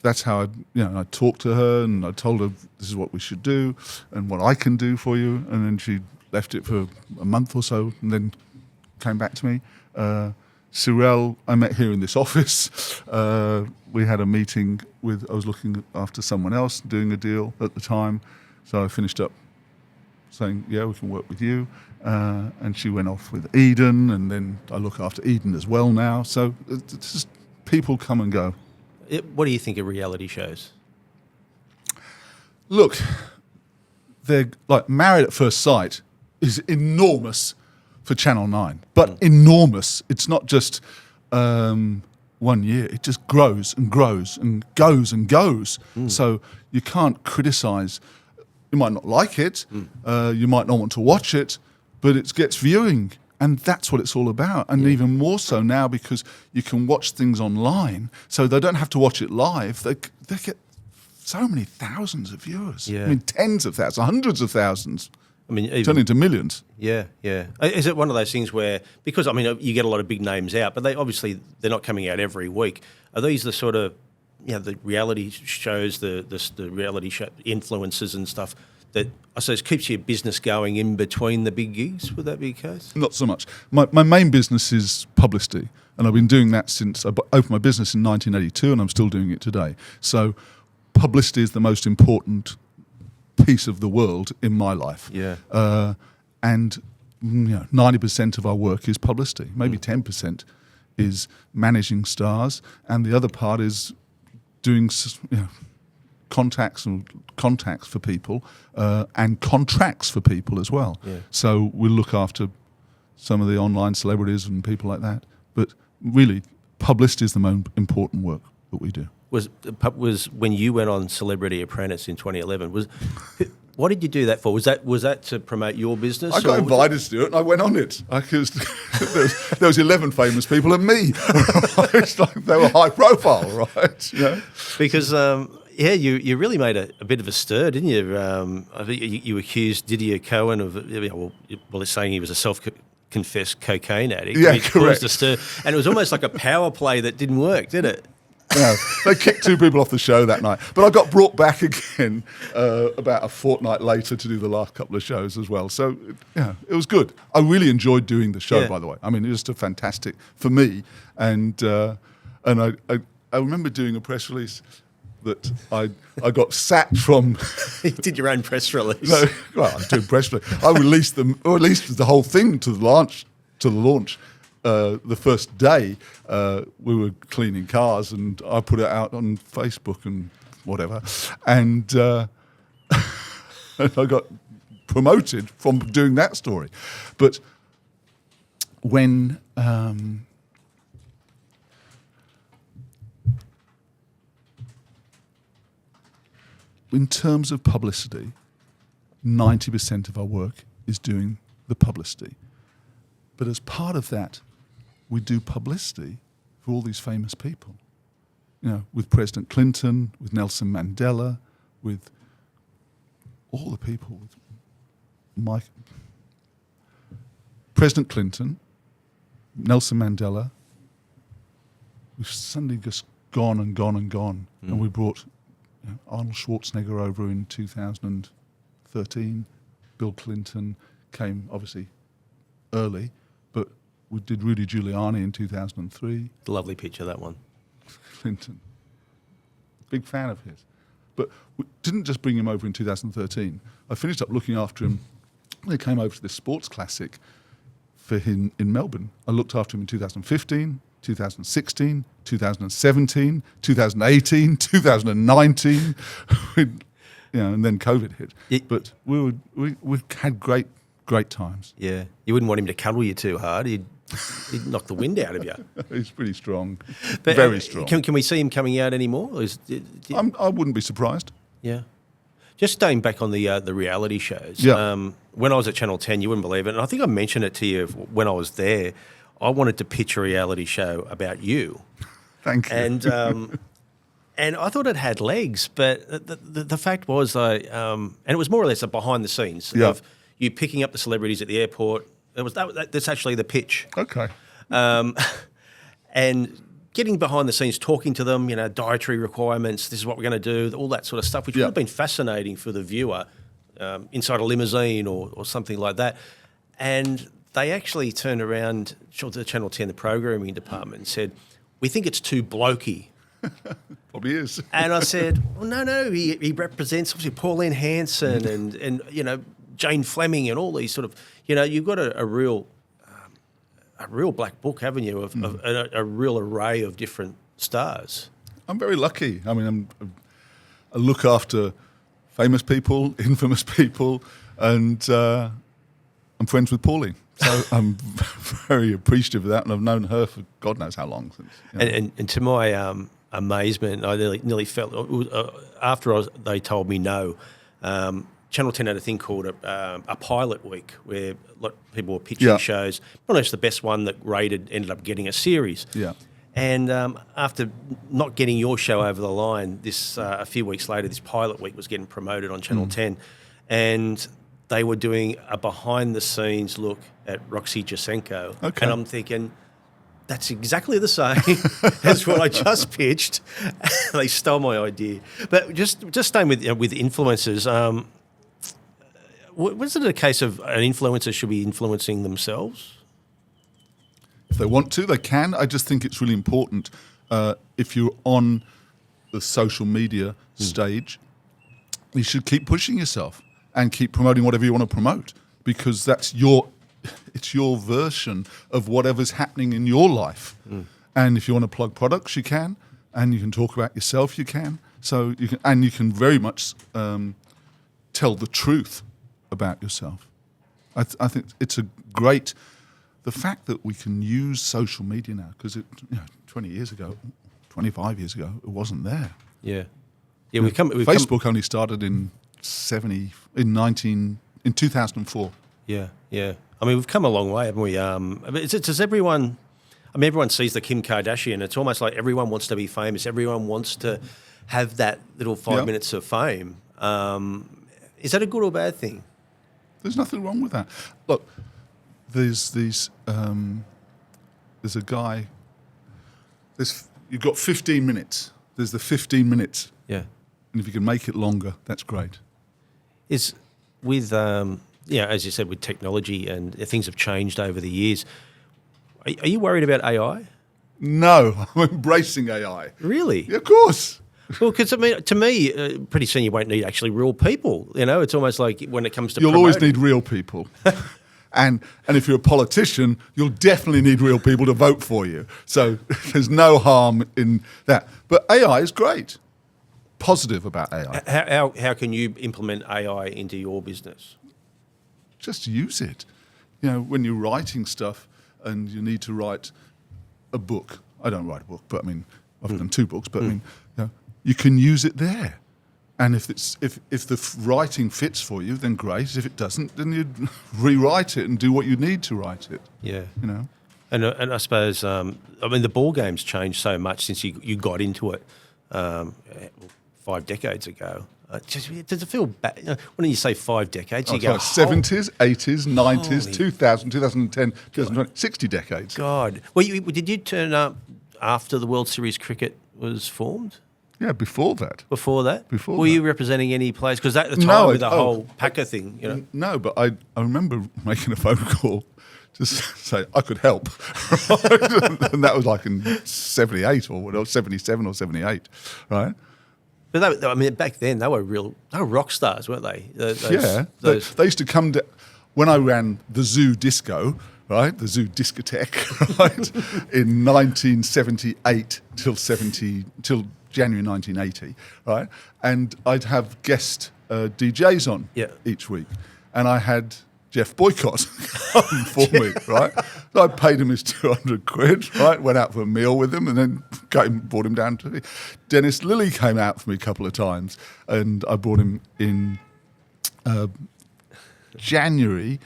that's how I talked to her and I told her this is what we should do and what I can do for you. And then she left it for a month or so and then came back to me. Sorel, I met here in this office. We had a meeting I was looking after someone else doing a deal at the time. So I finished up saying, yeah, we can work with you. And she went off with Eden, and then I look after Eden as well now. So it's just people come and go. What do you think of reality shows? Look, they're like Married at First Sight is enormous for Channel 9, but enormous. It's not just 1 year. It just grows and grows and goes and goes. So you can't criticise. You might not like it. You might not want to watch it, but it gets viewing. And that's what it's all about. And even more so now because you can watch things online. So they don't have to watch it live. They get so many thousands of viewers. Yeah. I mean, tens of thousands, hundreds of thousands. I mean, even, turning into millions. Yeah, yeah. Is it one of those things where, because, I mean, you get a lot of big names out, but they're not coming out every week. Are these the sort of, the reality shows, the reality show influencers and stuff, that I suppose keeps your business going in between the big gigs. Would that be the case? Not so much. My main business is Publicist, and I've been doing that since I opened my business in 1982, and I'm still doing it today. So Publicist is the most important piece of the world in my life. Yeah. And 90% of our work is publicity. Maybe 10% is managing stars, and the other part is doing contacts for people and contracts for people as well. Yeah. So we look after some of the online celebrities and people like that. But really, publicity is the most important work that we do. Was when you went on Celebrity Apprentice in 2011? What did you do that for? Was that to promote your business? I got invited to do it, and I went on it. There was 11 famous people and me. It's like they were high profile, right? Yeah. Because you really made a bit of a stir, didn't you? I think you accused Didier Cohen of it's saying he was a self-confessed cocaine addict. Yeah, which correct. caused a stir, and it was almost like a power play that didn't work, did it? No, they kicked 2 people off the show that night. But I got brought back again about a fortnight later to do the last couple of shows as well. So, it was good. I really enjoyed doing the show, by the way. I mean, it was just fantastic for me. And I remember doing a press release that I got sacked from. You did your own press release. No, well, I was doing press release. I released the whole thing to the launch. The first day, we were cleaning cars, and I put it out on Facebook and whatever, and I got promoted from doing that story. But when in terms of publicity, 90% of our work is doing the publicity. But as part of that, we do publicity for all these famous people. With President Clinton, with Nelson Mandela, with all the people. With President Clinton, Nelson Mandela. We've suddenly just gone and gone and gone. And we brought Arnold Schwarzenegger over in 2013. Bill Clinton came, obviously, early, but we did Rudy Giuliani in 2003. Lovely picture, that one. Clinton. Big fan of his. But we didn't just bring him over in 2013. I finished up looking after him when he came over to this sports classic for him in Melbourne. I looked after him in 2015, 2016, 2017, 2018, 2019, and then COVID hit. But we had great times. Yeah, you wouldn't want him to cuddle you too hard. He'd knock the wind out of you. He's pretty strong, But, very strong. Can we see him coming out anymore? I wouldn't be surprised. Yeah. Just staying back on the reality shows. Yeah. When I was at Channel 10, you wouldn't believe it, and I think I mentioned it to you when I was there. I wanted to pitch a reality show about you. Thank you. And I thought it had legs, but the fact was, and it was more or less a behind the scenes of you picking up the celebrities at the airport. That's actually the pitch. Okay. And getting behind the scenes, talking to them, dietary requirements, this is what we're going to do, all that sort of stuff, which would have been fascinating for the viewer, inside a limousine or something like that. And they actually turned around to the Channel 10, the programming department, and said, "We think it's too blokey." Probably is. And I said, "Well, no, he represents obviously Pauline Hanson and Jane Fleming and all these sort of, you've got a real black book, haven't you, of a real array of different stars." I'm very lucky. I mean, I look after famous people, infamous people, and I'm friends with Pauline. So I'm very appreciative of that, and I've known her for God knows how long. Since, And to my amazement, I nearly felt, after they told me no, Channel 10 had a thing called a pilot week where people were pitching shows. Not just the best one that rated ended up getting a series. Yeah. And after not getting your show over the line, a few weeks later, this pilot week was getting promoted on Channel 10, and they were doing a behind-the-scenes look at Roxy Jasenko. Okay. And I'm thinking, that's exactly the same as what I just pitched. They stole my idea. But just staying with influencers, Was it a case of an influencer should be influencing themselves? If they want to, they can. I just think it's really important if you're on the social media stage, you should keep pushing yourself and keep promoting whatever you want to promote, because it's your version of whatever's happening in your life. And if you want to plug products, you can, and you can talk about yourself, you can. So you can very much tell the truth about yourself. I think it's a great. The fact that we can use social media now, because 20 years ago, 25 years ago, it wasn't there. Yeah. Facebook only started in 2004. Yeah. I mean, we've come a long way, haven't we? Does everyone? I mean, everyone sees the Kim Kardashian. It's almost like everyone wants to be famous. Everyone wants to have that little 5 minutes of fame. Is that a good or bad thing? There's nothing wrong with that. Look, there's a guy. You've got 15 minutes. There's the 15 minutes. Yeah. And if you can make it longer, that's great. Is with as you said, with technology and things have changed over the years. Are you worried about AI? No, I'm embracing AI. Really? Yeah, of course. Well, because I mean, to me, pretty soon you won't need actually real people. It's almost like when it comes to you'll always need real people. And if you're a politician, you'll definitely need real people to vote for you. So there's no harm in that. But AI is great. Positive about AI. How can you implement AI into your business? Just use it. When you're writing stuff and you need to write a book. I don't write a book, but I mean, I've done 2 books. But I mean, you can use it there. And if the writing fits for you, then great. If it doesn't, then you rewrite it and do what you need to write it. Yeah. And I suppose, the ball game's changed so much since you got into it 5 decades ago. Does it feel bad? When you say 5 decades, you go... 70s, 80s, 90s, 2000, 2010, 2020, 60 decades. God. Well, did you turn up after the World Series cricket was formed? Yeah, before that. Before that? Before Were that. you representing any players? Because at the time with the whole Packer thing, No, but I remember making a phone call to say I could help. And that was like in 78 or whatever, 77 or 78, right? But back then they were rock stars, weren't they? They used to come to, when I ran the Zoo Disco, right, the Zoo Discotheque, right, in 1978 till January 1980, right, and I'd have guest DJs on each week, and I had Jeff Boycott come for me, right? So I paid him his 200 quid, right? Went out for a meal with him and then brought him down to me. Dennis Lilly came out for me a couple of times, and I brought him in January.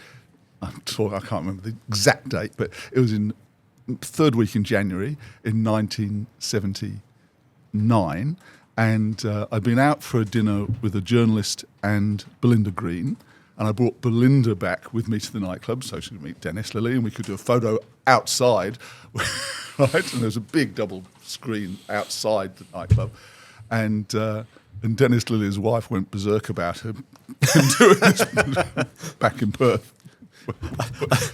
I can't remember the exact date, but it was in 3rd week in January in 1979. And I'd been out for a dinner with a journalist and Belinda Green. And I brought Belinda back with me to the nightclub so she could meet Dennis Lilly and we could do a photo outside, right? And there was a big double screen outside the nightclub. And Dennis Lilly's wife went berserk about him doing this back in Perth.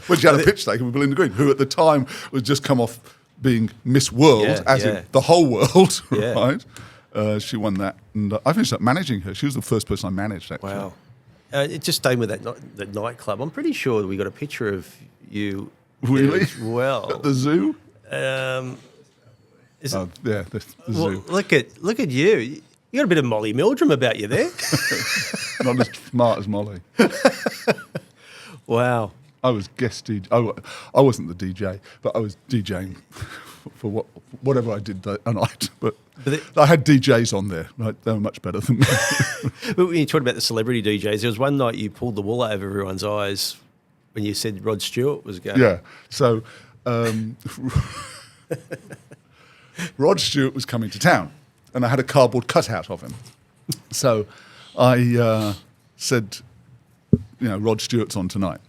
When she had a pitch taken with Belinda Green, who at the time was just come off being Miss World, in the whole world, right? She won that. And I finished up managing her. She was the first person I managed, actually. Wow. Just staying with that nightclub, I'm pretty sure we got a picture of you. Really? Well, at the zoo. The zoo. Look at you. You got a bit of Molly Meldrum about you there. Not as smart as Molly. Wow. I was guest DJ. I wasn't the DJ, but I was DJing for whatever I did that night. But I had DJs on there. Right? They were much better than me. But when you talked about the celebrity DJs, there was one night you pulled the wool over everyone's eyes when you said Rod Stewart was going. Yeah. So Rod Stewart was coming to town, and I had a cardboard cutout of him. So I said, Rod Stewart's on tonight.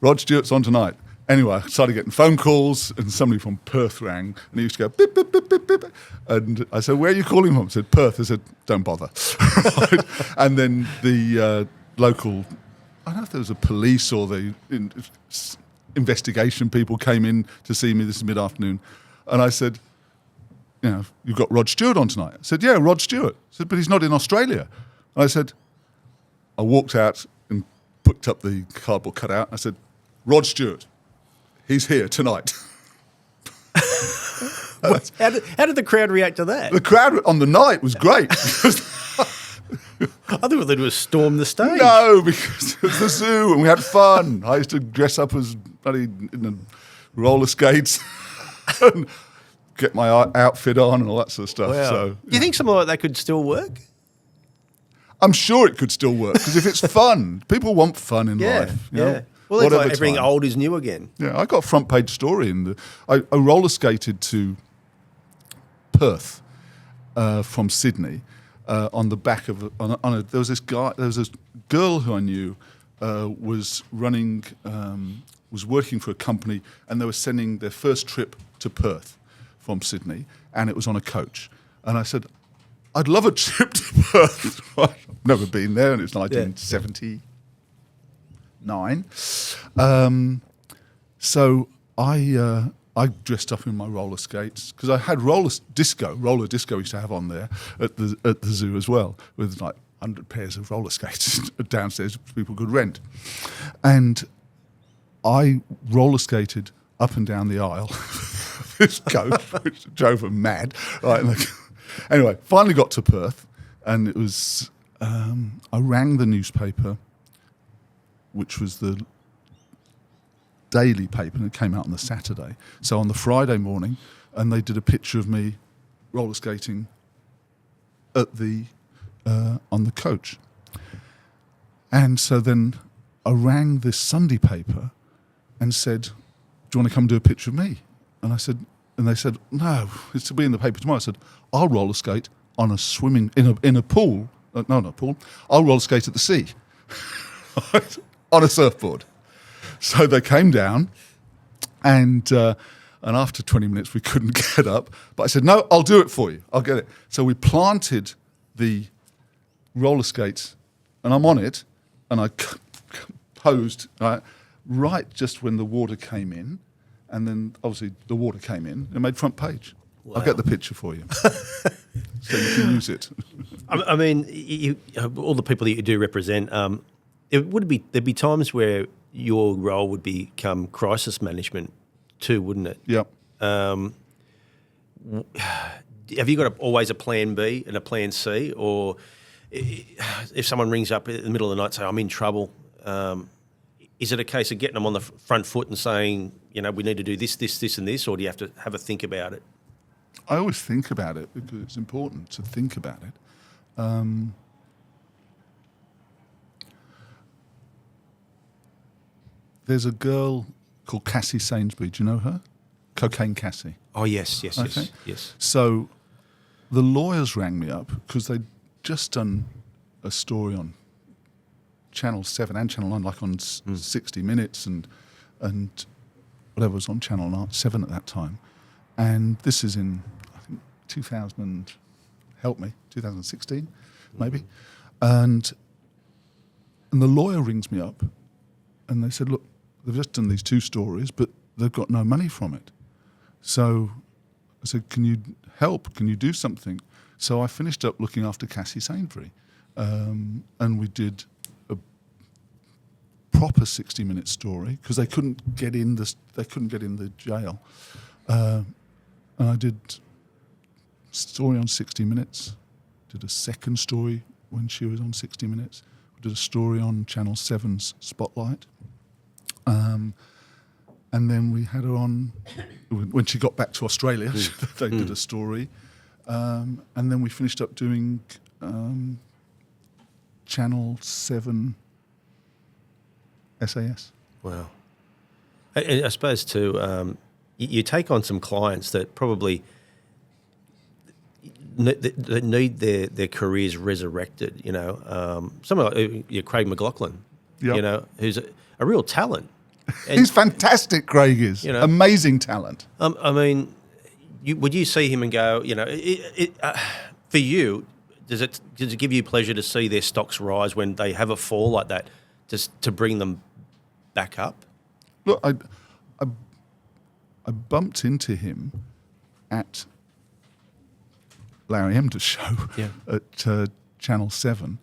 Rod Stewart's on tonight. Anyway, I started getting phone calls, and somebody from Perth rang, and he used to go, beep, beep, beep, beep, beep. And I said, where are you calling from? I said, Perth. I said, don't bother. Right? And then the local I don't know if there was a police or the investigation people came in to see me this mid-afternoon, and I said, you've got Rod Stewart on tonight. I said, yeah, Rod Stewart. I said, but he's not in Australia. And I said, I walked out and picked up the cardboard cutout. I said, Rod Stewart, he's here tonight. How did the crowd react to that? The crowd on the night was great. I thought they'd just storm the stage. No, because it was the zoo and we had fun. I used to dress up as bloody in the roller skates and get my outfit on and all that sort of stuff. Wow. So, Do you think something like that could still work? I'm sure it could still work because if it's fun, people want fun in life. You know? Well, it's Whatever like everything time. old is new again. Yeah, I got a front page story in I roller skated to Perth from Sydney on the back of there was this girl who I knew was running was working for a company and they were sending their first trip to Perth from Sydney and it was on a coach and I said I'd love a trip to Perth. I've never been there and it's 1979. So I dressed up in my roller skates because I had roller disco we used to have on there at the zoo as well with like 100 pairs of roller skates downstairs people could rent. And I roller skated up and down the aisle of this coach, which drove them mad. Right, anyway, finally got to Perth and it was, I rang the newspaper, which was the daily paper, and it came out on the Saturday. So on the Friday morning, and they did a picture of me roller skating at on the coach. And so then I rang this Sunday paper and said, "Do you want to come do a picture of me?" And they said, "No, it's to be in the paper tomorrow." I said, "I'll roller skate on a swimming in a pool. No, not a pool. I'll roller skate at the sea." On a surfboard. So they came down and after 20 minutes we couldn't get up. But I said, no, I'll do it for you. I'll get it. So we planted the roller skates and I'm on it and I posed right just when the water came in and then obviously the water came in and made front page. Wow. I'll get the picture for you so you can use it. I mean, all the people that you do represent, there'd be times where your role would become crisis management too, wouldn't it? Yep. Have you got always a plan B and a plan C? Or if someone rings up in the middle of the night and say, I'm in trouble, is it a case of getting them on the front foot and saying, we need to do this, this, this and this, or do you have to have a think about it? I always think about it because it's important to think about it. There's a girl called Cassie Sainsbury. Do you know her? Cocaine Cassie. Oh, yes. Okay. Yes. So the lawyers rang me up because they'd just done a story on Channel 7 and Channel 9, like on 60 Minutes and whatever was on Channel 7 at that time. And this is in, I think, 2016, maybe. And the lawyer rings me up and they said, look, they've just done these two stories, but they've got no money from it. So I said, can you help? Can you do something? So I finished up looking after Cassie Sainsbury. And we did a proper 60-minute story because they couldn't get in the jail. And I did a story on 60 Minutes, did a second story when she was on 60 Minutes, we did a story on Channel 7's Spotlight. And then we had her on, when she got back to Australia, they did a story. And then we finished up doing Channel 7 SAS. Wow. I suppose too, you take on some clients that probably that need their careers resurrected, someone like Craig McLaughlin, Yep. Who's a real talent. And, he's fantastic, Craig is. Amazing talent. I mean, would you see him and go, for you, does it give you pleasure to see their stocks rise when they have a fall like that? just to bring them back up? Look, I bumped into him at Larry Emder's show at Channel 7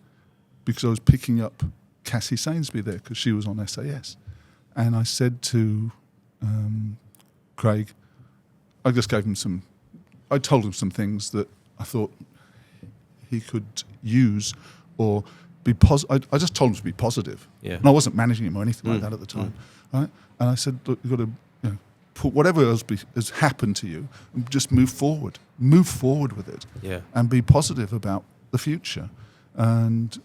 because I was picking up Cassie Sainsbury there because she was on SAS. And I said to Craig, I just gave him I told him some things that I thought he could use or be positive. I just told him to be positive. Yeah. And I wasn't managing him or anything like that at the time. Right? And I said, look, you've got to put whatever else has happened to you and just move forward. Move forward with it. Yeah. And be positive about the future. And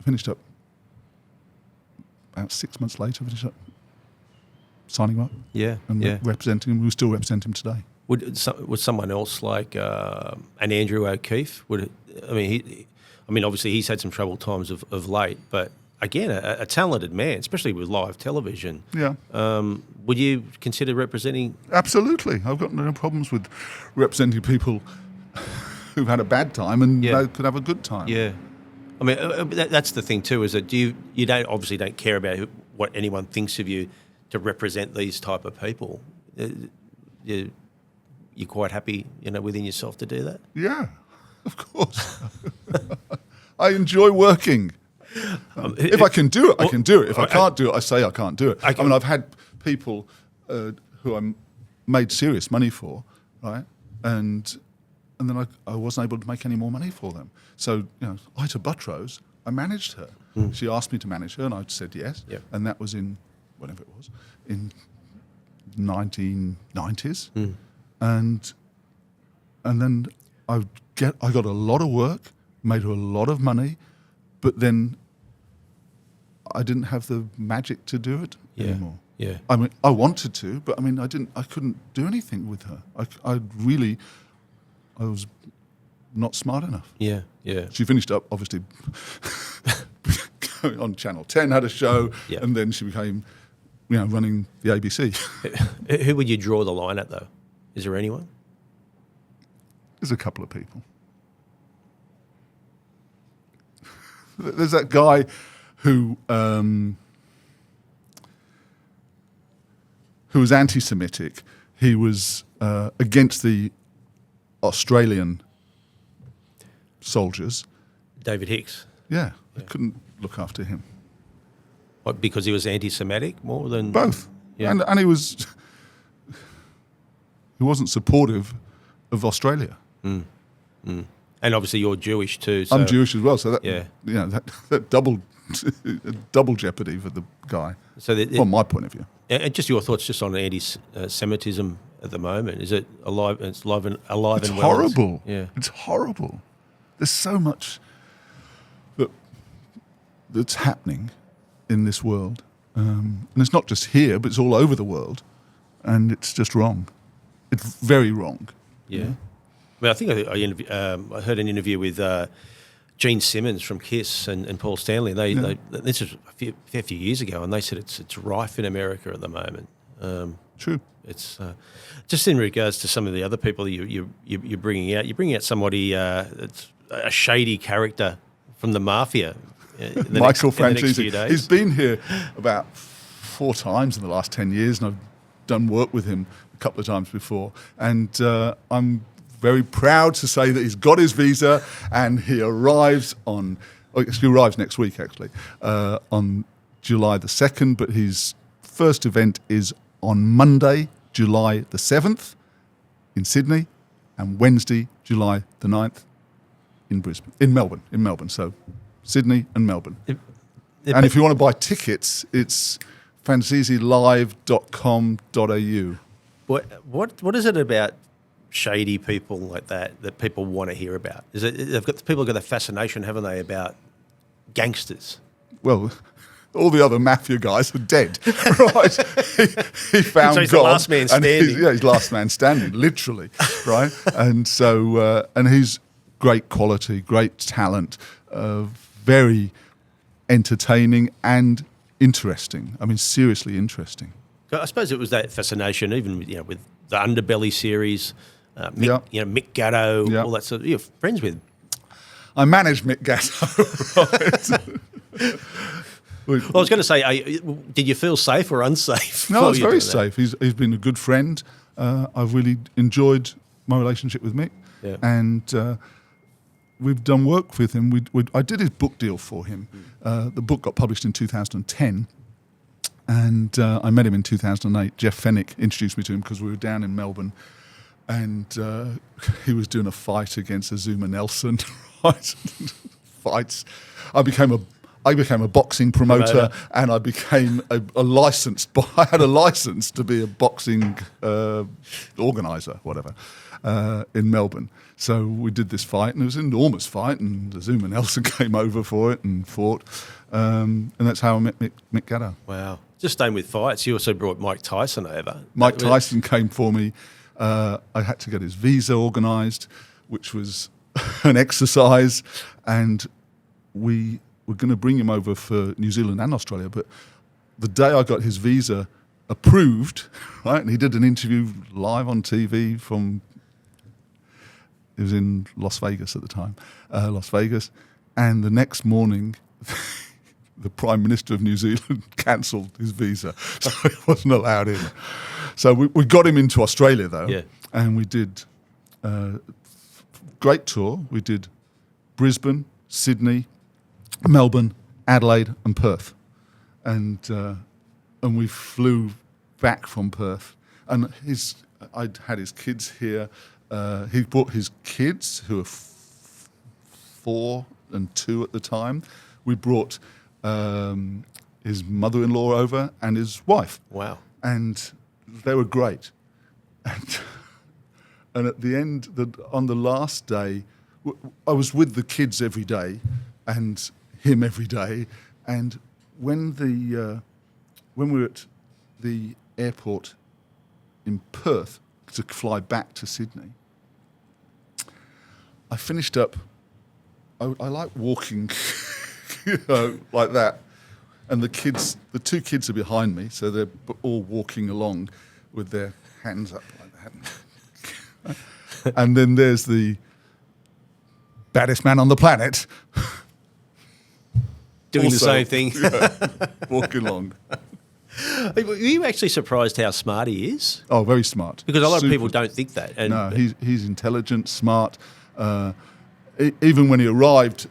I finished up about 6 months later, signing him up. Yeah. And representing him. We still represent him today. Would someone else like an Andrew O'Keefe? Obviously he's had some troubled times of late, but again, a talented man, especially with live television. Yeah. Would you consider representing? Absolutely. I've got no problems with representing people who've had a bad time and they could have a good time. Yeah. I mean, that's the thing too, is that you don't care about what anyone thinks of you to represent these type of people. You're quite happy, within yourself to do that? Yeah, of course. I enjoy working. If I can do it, I can do it. If I can't do it, I say I can't do it. I've had people who I made serious money for, right? And then I wasn't able to make any more money for them. So, Ita Buttrose, I managed her. She asked me to manage her, and I said yes. Yep. And that was in, whenever it was, in 1990s. And then I got a lot of work, made her a lot of money, but then I didn't have the magic to do it anymore. Yeah. I mean, I wanted to, but I couldn't do anything with her. I was not smart enough. Yeah, yeah. She finished up, obviously, going on Channel 10, had a show, and then she became, running the ABC. Who would you draw the line at, though? Is there anyone? There's a couple of people. There's that guy who was anti-Semitic. He was against the Australian soldiers. David Hicks. Yeah, I couldn't look after him. What, because he was anti-Semitic more than both? Yeah. And he wasn't supportive of Australia. And obviously you're Jewish too. So I'm Jewish as well, so that that double jeopardy for the guy. So from my point of view. And just your thoughts just on anti-Semitism at the moment. Is it alive? It's alive and well? It's horrible. Yeah, it's horrible. There's so much that's happening in this world, and it's not just here, but it's all over the world, and it's just wrong. It's very wrong. Yeah. I think I heard an interview with Gene Simmons from Kiss and Paul Stanley. This is a fair few years ago, and they said it's rife in America at the moment. True. It's just in regards to some of the other people you're bringing out. You're bringing out somebody that's a shady character from the mafia. Michael Franzese. He's been here about 4 times in the last 10 years, and I've done work with him a couple of times before. And I'm very proud to say that he's got his visa, and he arrives next week, actually, on July the 2nd, but his first event is on Monday, July the 7th in Sydney, and Wednesday, July the 9th in Melbourne. So Sydney and Melbourne. And if you want to buy tickets, it's franceselive.com.au. What is it about shady people like that people want to hear about? Is it people have got a fascination, haven't they, about gangsters? Well, all the other mafia guys are dead, right? He found so he's God, the last man standing. He's last man standing, literally, right? And so, and he's great quality, great talent, very entertaining and interesting. I mean, seriously interesting. I suppose it was that fascination, even with the Underbelly series, Mick Gatto, all that sort of. You're friends with. I manage Mick Gatto, right? Well, I was going to say, did you feel safe or unsafe? No, I was before very you did that? safe. He's been a good friend. I've really enjoyed my relationship with Mick, Yeah. and we've done work with him. I did his book deal for him. The book got published in 2010, and I met him in 2008. Jeff Fennick introduced me to him because we were down in Melbourne, and he was doing a fight against Azuma Nelson. Right? Fights. I became a boxing promoter, and I became a licensed. I had a license to be a boxing organizer, whatever, in Melbourne. So we did this fight, and it was an enormous fight, and Azuma Nelson came over for it and fought, and that's how I met Mick Gatto. Wow. Just staying with fights, you also brought Mike Tyson over. Mike Tyson came for me. I had to get his visa organised, which was an exercise, and we were going to bring him over for New Zealand and Australia. But the day I got his visa approved, right, and he did an interview live on TV from, it was in Las Vegas at the time, Las Vegas, and the next morning, the Prime Minister of New Zealand cancelled his visa, so he wasn't allowed in. So we got him into Australia, though, Yeah. and we did great tour. We did Brisbane, Sydney, Melbourne, Adelaide, and Perth, and we flew back from Perth. And I'd had his kids here. He brought his kids, who were 4 and 2 at the time. We brought his mother-in-law over and his wife. Wow. And they were great. And at the end, on the last day, I was with the kids every day and him every day. And when we were at the airport in Perth to fly back to Sydney, I finished up. I like walking, like that. And the 2 kids are behind me, so they're all walking along with their hands up like that. And then there's the baddest man on the planet. Doing Also, the same thing. Yeah, walking along. Were you actually surprised how smart he is? Oh, very smart. Because a lot of Super. people don't think that. And No, he's intelligent, smart. Even when he arrived,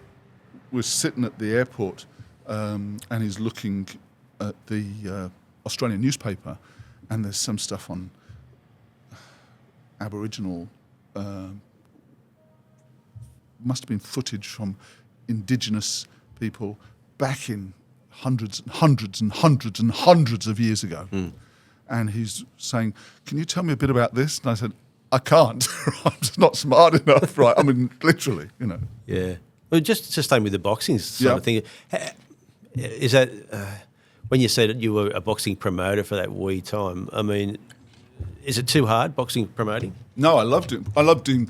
we're sitting at the airport, and he's looking at the Australian newspaper, and there's some stuff on Aboriginal. Must have been footage from Indigenous people back in hundreds and hundreds and hundreds and hundreds of years ago. And he's saying, "Can you tell me a bit about this?" And I said, "I can't. I'm just not smart enough." Right? I mean, literally, you know. yeah. Well, just staying with the boxing sort Yeah. of thing, is that when you said you were a boxing promoter for that wee time? I mean, is it too hard boxing promoting? No, I love doing.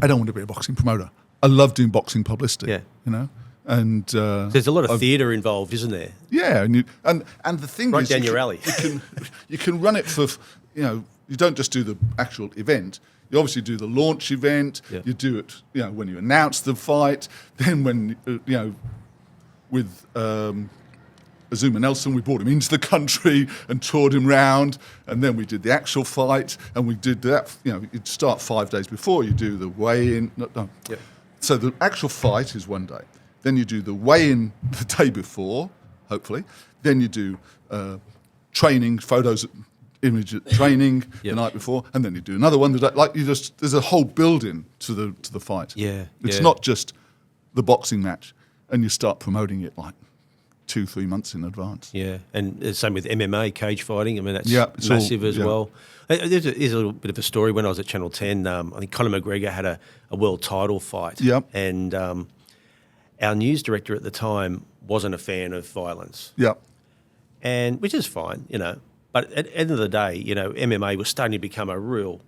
I don't want to be a boxing promoter. I love doing boxing publicity. Yeah. You know, and There's a lot of theatre involved, isn't there? yeah, and the thing Right is, down your alley. You can run it for, you know, you don't just do the actual event. You obviously do the launch event. Yeah. You do it, you know, when you announce the fight. Then when you know, with Azuma Nelson, we brought him into the country and toured him round, and then we did the actual fight, and we did that. You know, you'd start 5 days before. You do the weigh-in. No. Yep. So the actual fight is one day. Then you do the weigh-in the day before, hopefully. Then you do training, photos, image training the Yep. night before, and then you do another one. There's a whole build-in to the fight. Yeah, It's yeah. not just the boxing match, and you start promoting it like 2-3 months in advance. Yeah, and the same with MMA, cage fighting. I mean, that's Yeah, it's all- massive as yeah. well. There's a little bit of a story. When I was at Channel 10, I think Conor McGregor had a world title fight. Yep. And our news director at the time wasn't a fan of violence, Yeah. and which is fine, you know. But at the end of the day, you know, MMA was starting to become a real,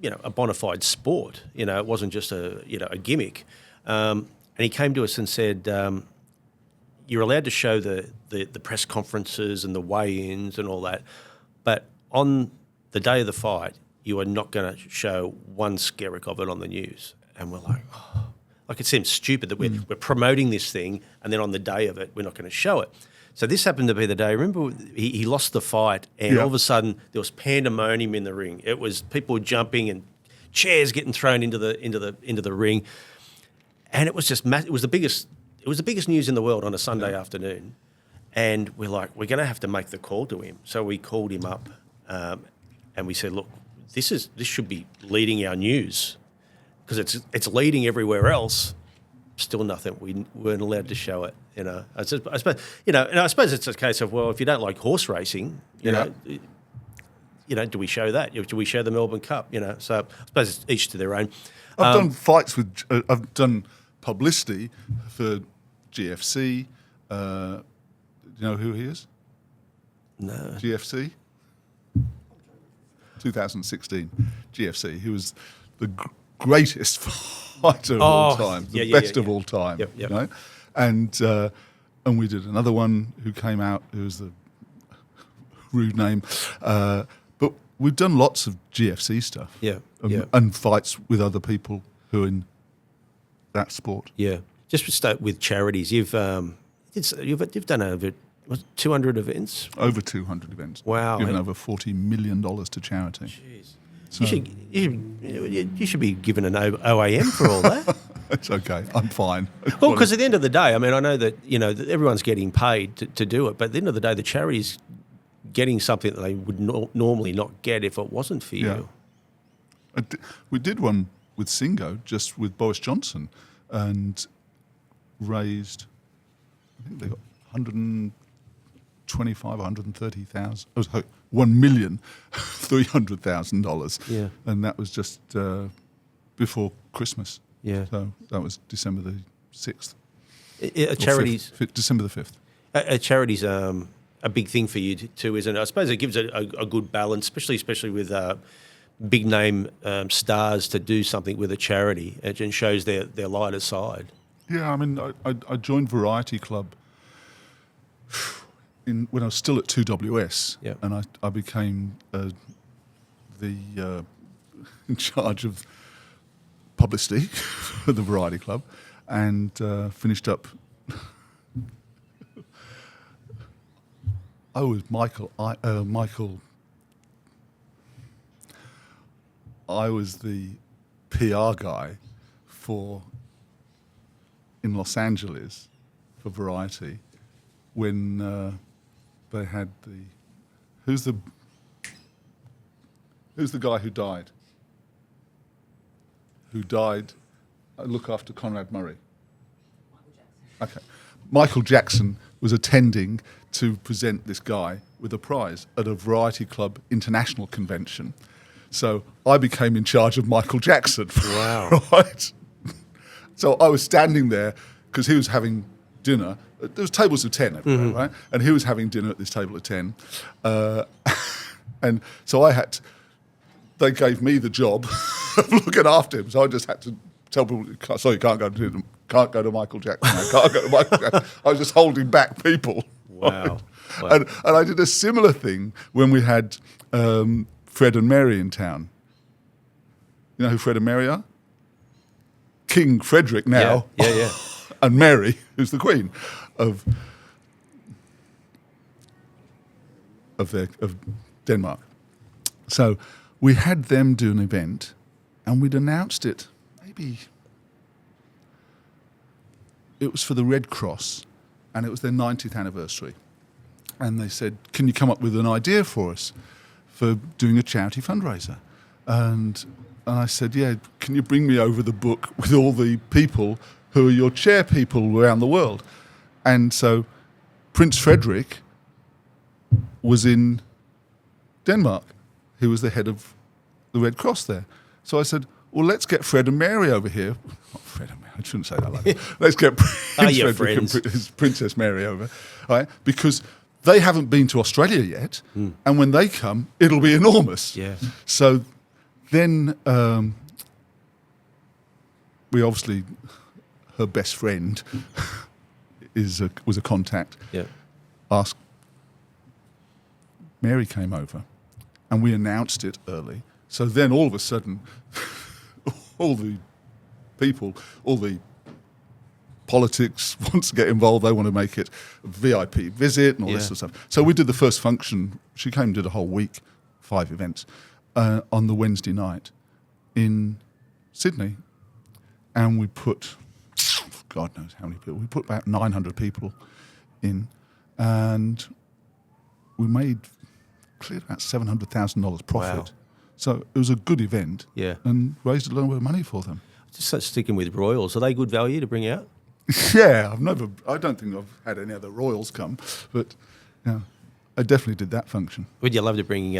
you know, a bona fide sport. You know, it wasn't just a gimmick. And he came to us and said, you're allowed to show the press conferences and the weigh-ins and all that, but on the day of the fight, you are not going to show one skerrick of it on the news. And we're like, oh, Like it seems stupid that we're promoting this thing and then on the day of it, we're not going to show it. So this happened to be the day. Remember, he lost the fight, and all of a sudden there was pandemonium in the ring. It was people jumping and chairs getting thrown into the ring, and it was just it was the biggest news in the world on a Sunday afternoon. And we're like, we're going to have to make the call to him. So we called him up, and we said, look, this should be leading our news because it's leading everywhere else. Still nothing. We weren't allowed to show it. I suppose it's a case of, well, if you don't like horse racing, you know, do we show that? Do we show the Melbourne Cup? So I suppose it's each to their own. I've done fights with. I've done publicity for GFC. Do you know who he is? No. GFC? 2016. GFC. He was the greatest fighter of all time, the best of all time. Yep. Right? And we did another one who came out, who was the rude name. But we've done lots of GFC stuff. And fights with other people who are in that sport. Yeah. Just to start with charities, you've done over 200 events? Over 200 events. Wow. Given over $40 million to charity. Jeez. So, you should be given an OAM for all that. It's okay. I'm fine. Well, because at the end of the day, I mean, I know that that everyone's getting paid to do it, but at the end of the day, the charity's getting something that they would normally not get if it wasn't for you. We did one with Singo, just with Boris Johnson, and raised, I think they got 130,000. Oh, sorry, $1,300,000. Yeah. And that was just before Christmas. Yeah. So that was December the 6th. Charities. December the 5th. A charity's a big thing for you too, isn't it? I suppose it gives it a good balance, especially with big name stars to do something with a charity. It shows their lighter side. Yeah, I mean, I joined Variety Club when I was still at 2WS, and I became in charge of publicity for the Variety Club, and finished up. I was Michael. I was the PR guy in Los Angeles for Variety when they had who's the guy who died? I look after Conrad Murray. Okay. Michael Jackson was attending to present this guy with a prize at a Variety Club international convention. So I became in charge of Michael Jackson. Wow. Right? So I was standing there because he was having dinner. There was tables of 10 everywhere, right? And he was having dinner at this table of 10. And so they gave me the job of looking after him. So I just had to tell people, sorry, can't go to Michael Jackson. I can't go to Michael Jackson. I was just holding back people. Wow. And I did a similar thing when we had Fred and Mary in town. You know who Fred and Mary are? King Frederick now. Yeah. And Mary, who's the Queen of Denmark. So we had them do an event, and we'd announced it. Maybe it was for the Red Cross, and it was their 90th anniversary. And they said, "Can you come up with an idea for us for doing a charity fundraiser?" And I said, "Yeah, can you bring me over the book with all the people who are your chair people around the world?" And so Prince Frederick was in Denmark. He was the head of the Red Cross there. So I said, "Well, let's get Fred and Mary over here." Not Fred and Mary, I shouldn't say that like that. Let's get Prince Frederick and Princess Mary over, right? Because they haven't been to Australia yet, and when they come, it'll be enormous. Yeah. So then we obviously, her best friend was a contact. Yeah. Asked. Mary came over, and we announced it early. So then all of a sudden, all the people, all the politics wants to get involved. They want to make it a VIP visit and all this sort of stuff. So we did the first function. She came and did a whole week, 5 events, on the Wednesday night in Sydney. And we put, God knows how many people, we put about 900 people in, and we made cleared about $700,000 profit. Wow. So it was a good event, and raised a lot of money for them. Just sticking with Royals, are they good value to bring out? Yeah, I don't think I've had any other Royals come, but yeah, I definitely did that function. Would you love to bring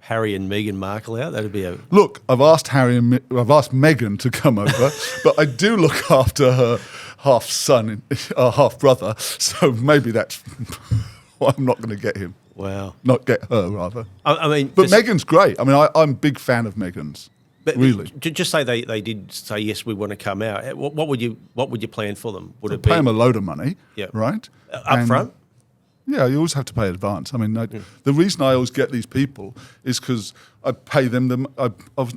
Harry and Meghan Markle out? That'd be a... Look, I've asked Meghan to come over, but I do look after her half son, half brother, so maybe that's why I'm not going to get him. Wow. Not get her, rather. I mean... But Meghan's great. I mean, I'm a big fan of Meghan's. But really. Just say they did say, yes, we want to come out. What would you plan for them? Would it pay be... them a load of money, Yep. right? Up front? Yeah, you always have to pay advance. I mean, the reason I always get these people is because I pay them.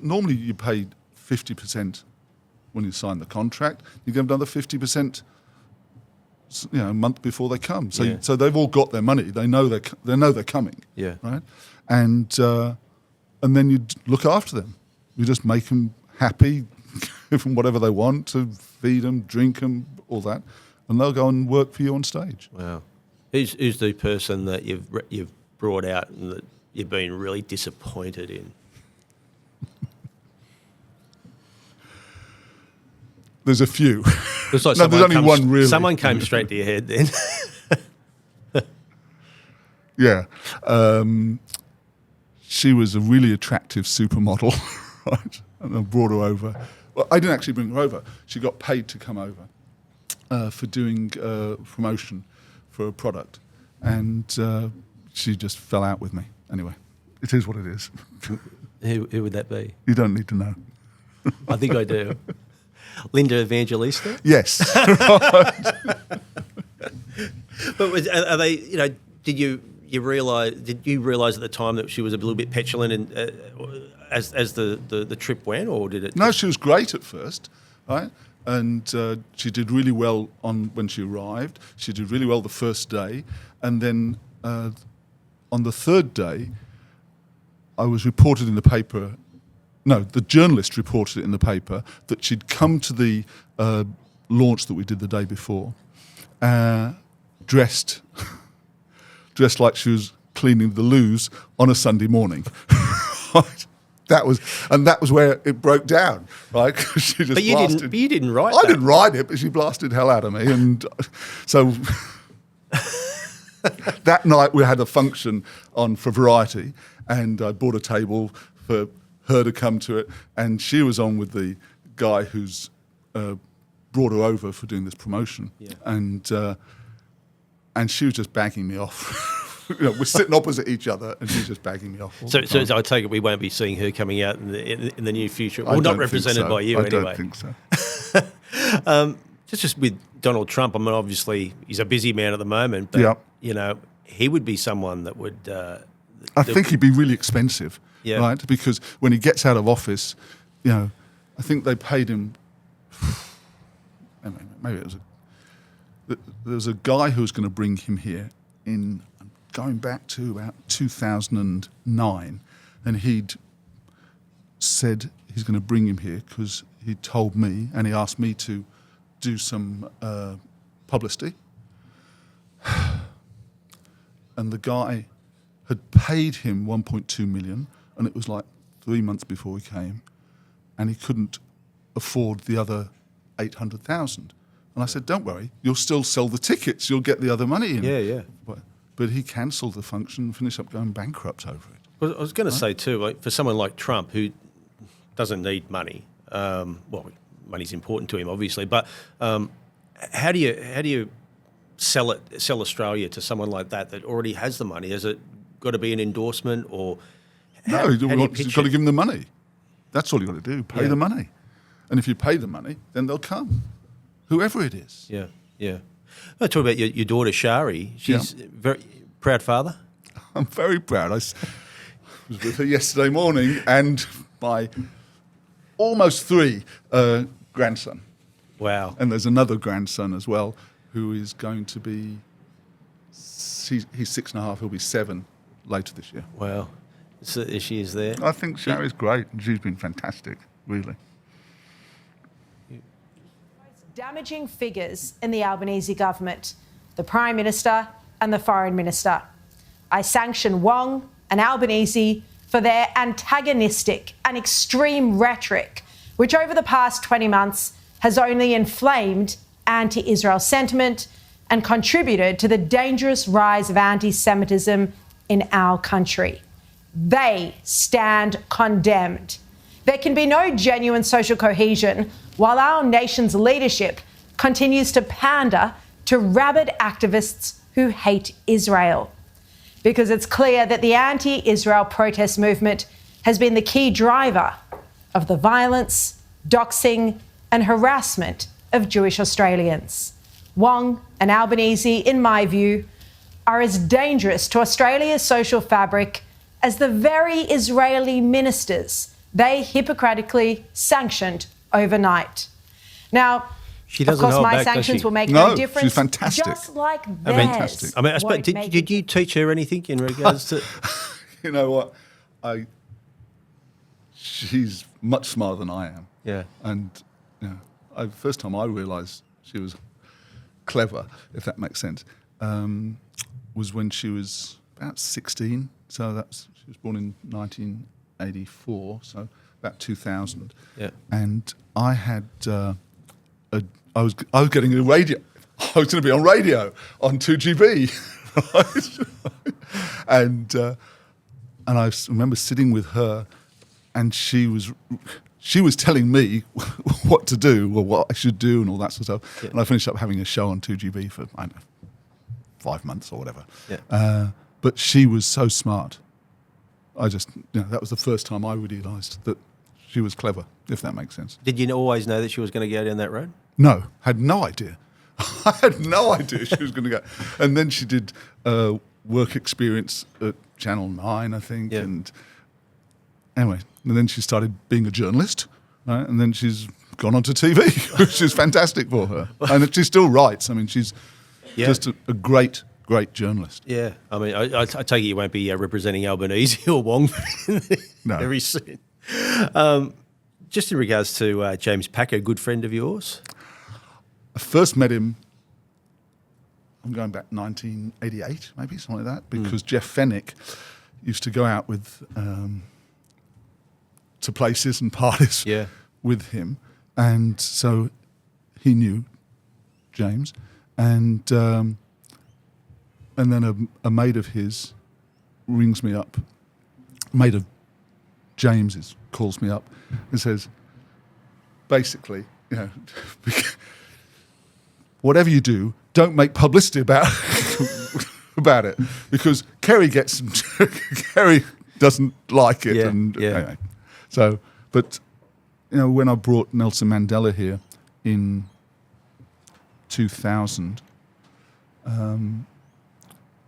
Normally, you pay 50% when you sign the contract. You give them another 50%, a month before they come. So they've all got their money. They know they're coming. Yeah. Right. And then you look after them. You just make them happy, give them whatever they want to feed them, drink them, all that, and they'll go and work for you on stage. Wow. Who's the person that you've brought out and that you've been really disappointed in? There's a few. There's only one really. Someone came straight to your head then. Yeah. She was a really attractive supermodel, right? And I brought her over. Well, I didn't actually bring her over. She got paid to come over for doing promotion for a product. And she just fell out with me. Anyway, it is what it is. Who would that be? You don't need to know. I think I do. Linda Evangelista? Yes. But are they, did you realise at the time that she was a little bit petulant and as the trip went, or did it? No, she was great at first, right? And she did really well when she arrived. She did really well the first day, and then on the third day, I was reported in the paper. No, the journalist reported it in the paper that she'd come to the launch that we did the day before, dressed like she was cleaning the loos on a Sunday morning. Right? That was where it broke down, right? She just but you didn't write. I didn't write it, but she blasted hell out of me, and so that night we had a function on for Variety, and I bought a table for her to come to it, and she was on with the guy who's brought her over for doing this promotion, and she was just bagging me off. We're sitting opposite each other, and she's just bagging me off. So I take it we won't be seeing her coming out in the near future. Well, not represented by you, anyway. I don't think so. Just with Donald Trump, I mean, obviously he's a busy man at the moment, but he would be someone that would. I think he'd be really expensive, right? Because when he gets out of office, I think they paid him. Maybe it was there was a guy who was going to bring him here going back to about 2009, and he'd said he's going to bring him here because he told me, and he asked me to do some publicity. And the guy had paid him 1.2 million, and it was like 3 months before he came, and he couldn't afford the other 800,000. And I said, don't worry, you'll still sell the tickets, you'll get the other money in. Yeah. But he cancelled the function and finished up going bankrupt over it. Well, I was going to say too, like, for someone like Trump who doesn't need money, money's important to him, obviously, but how do you sell Australia to someone like that already has the money? Has it got to be an endorsement, or you've got to give them the money. That's all you've got to do, pay the money. And if you pay the money, then they'll come, whoever it is. Yeah. I talk about your daughter, Shari. She's a very proud father. I'm very proud. I was with her yesterday morning, and my almost 3 grandson. Wow. And there's another grandson as well who is going to be, he's 6.5, he'll be 7 later this year. Wow. So she is there. I think Sherry's great. She's been fantastic, really. Damaging figures in the Albanese government, the Prime Minister and the Foreign Minister. I sanction Wong and Albanese for their antagonistic and extreme rhetoric, which over the past 20 months has only inflamed anti-Israel sentiment and contributed to the dangerous rise of anti-Semitism in our country. They stand condemned. There can be no genuine social cohesion while our nation's leadership continues to pander to rabid activists who hate Israel. Because it's clear that the anti-Israel protest movement has been the key driver of the violence, doxing and harassment of Jewish Australians. Wong and Albanese, in my view, are as dangerous to Australia's social fabric as the very Israeli ministers they hypocritically sanctioned overnight. Now, She of doesn't course, hold my back, does sanctions she? will make No, no difference. she's fantastic. Just like I theirs. mean, I suppose, won't make did you teach her anything in regards to... You know what? She's much smarter than I am. Yeah. And first time I realised she was clever, if that makes sense, was when she was about 16. So she was born in 1984, so about 2000. Yeah. And I had I was getting a radio. I was going to be on radio on 2GB, right? and I remember sitting with her, and she was telling me what to do or what I should do and all that sort of stuff. Yeah. And I finished up having a show on 2GB for, I don't know, 5 months or whatever. Yeah. But she was so smart. That was the first time I realised that she was clever, if that makes sense. Did you always know that she was going to go down that road? No, had no idea. I had no idea she was going to go. And then she did work experience at Channel 9, I think. Yeah. And anyway, and then she started being a journalist, right? And then she's gone onto TV, which is fantastic for her. And she still writes. I mean, she's just a great journalist. Yeah. I mean, I take it you won't be representing Albanese or Wong No. very soon. Just in regards to James Packer, a good friend of yours? I first met him, I'm going back 1988, maybe, something like that, because Jeff Fennick used to go out with to places and parties with him. And so he knew James. And then a mate of his rings me up, mate of James's calls me up and says, basically, whatever you do, don't make publicity about it, because Kerry doesn't like it. Yeah, Anyway. So, but when I brought Nelson Mandela here in 2000,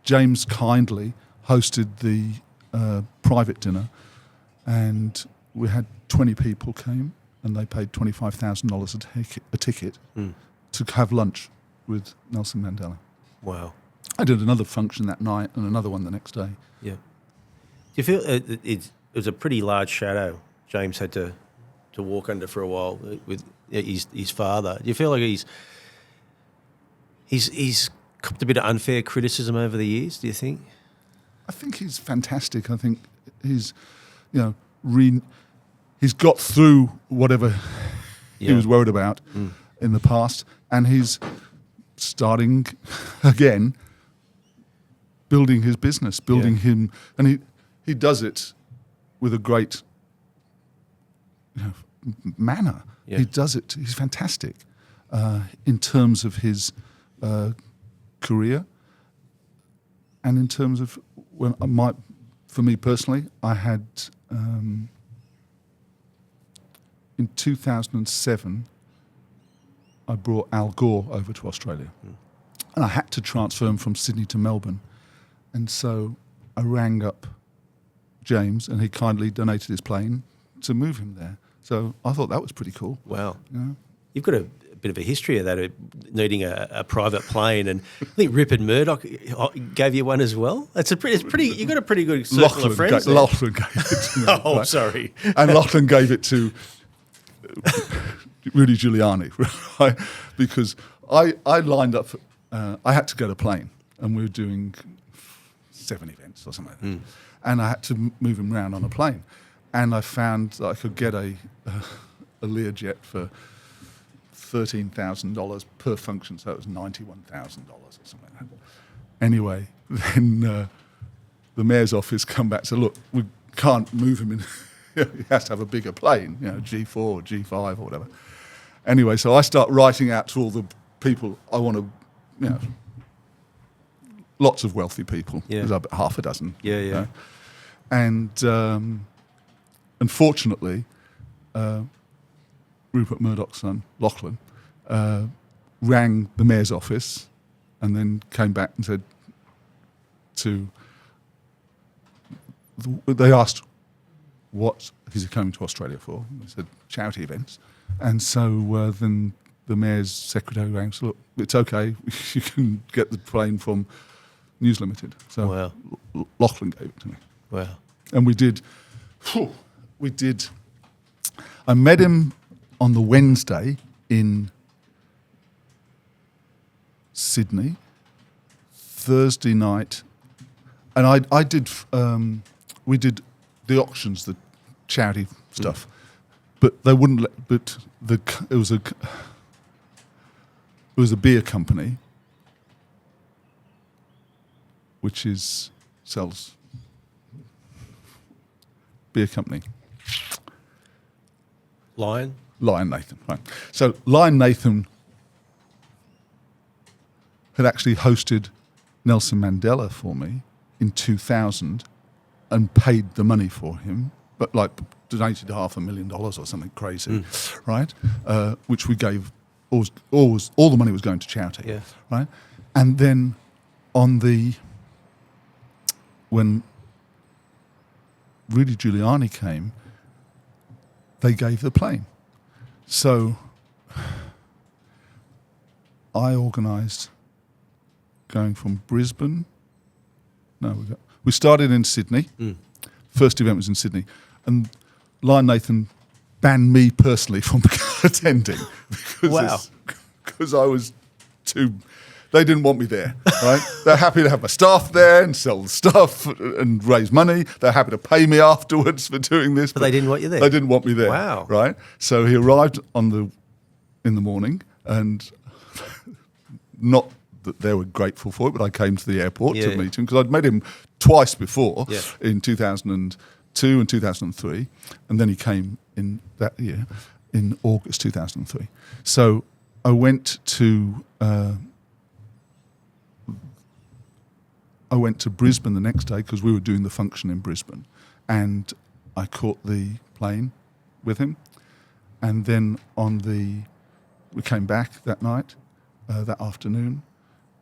James kindly hosted the private dinner, and we had 20 people came, and they paid $25,000 a ticket to have lunch with Nelson Mandela. Wow. I did another function that night and another one the next day. Yeah. Do you feel it was a pretty large shadow James had to walk under for a while with his father? Do you feel like he's copped a bit of unfair criticism over the years, do you think? I think he's fantastic. I think he's, he's got through whatever he was worried about in the past, and he's starting again, building his business, him, and he does it with a great manner. Yeah. He does it. He's fantastic in terms of his career, and in terms of for me personally, I had in 2007. I brought Al Gore over to Australia, and I had to transfer him from Sydney to Melbourne, and so I rang up James, and he kindly donated his plane to move him there. So I thought that was pretty cool. Wow. Yeah. You've got a bit of a history of that, needing a private plane, and I think Rupert Murdoch gave you one as well. It's pretty. You got a pretty good circle of friends. Lachlan gave it to me. Oh, sorry. And Lachlan gave it to Rudy Giuliani, right? Because I lined up. I had to go to plane, and we were doing 7 events or something like that. And I had to move him around on a plane. And I found that I could get a Learjet for $13,000 per function, so it was $91,000 or something like that. Anyway, then the mayor's office come back and said, look, we can't move him in. He has to have a bigger plane, G4 or G5 or whatever. Anyway, so I start writing out to all the people I want to, lots of wealthy people. Yeah. There's about half a dozen. Yeah. And unfortunately, Rupert Murdoch's son, Lachlan, rang the mayor's office and then came back and said they asked, what is he coming to Australia for? And they said, charity events. And so then the mayor's secretary rang and said, look, it's okay, you can get the plane from News Limited. So wow. Lachlan gave it to me. Wow. And we did, I met him on the Wednesday in Sydney, Thursday night, and we did the auctions, the charity stuff, but they wouldn't let, but it was a beer company which sells beer company. Lion Nathan, right. So Lion Nathan had actually hosted Nelson Mandela for me in 2000 and paid the money for him, but like donated $500,000 or something crazy, right? Which we gave, all the money was going to charity, right? And then when Rudy Giuliani came, they gave the plane. So I organised going from Brisbane. We started in Sydney. First event was in Sydney. And Lion Nathan banned me personally from attending because I was too... They didn't want me there, right? They're happy to have my staff there and sell the stuff and raise money. They're happy to pay me afterwards for doing this. But they didn't want you there? They didn't want me there. Wow. Right? So he arrived in the morning, and not that they were grateful for it, but I came to the airport to meet him because I'd met him twice before in 2002 and 2003, and then he came in that year in August 2003. So I went to Brisbane the next day because we were doing the function in Brisbane, and I caught the plane with him, and then we came back that night, that afternoon.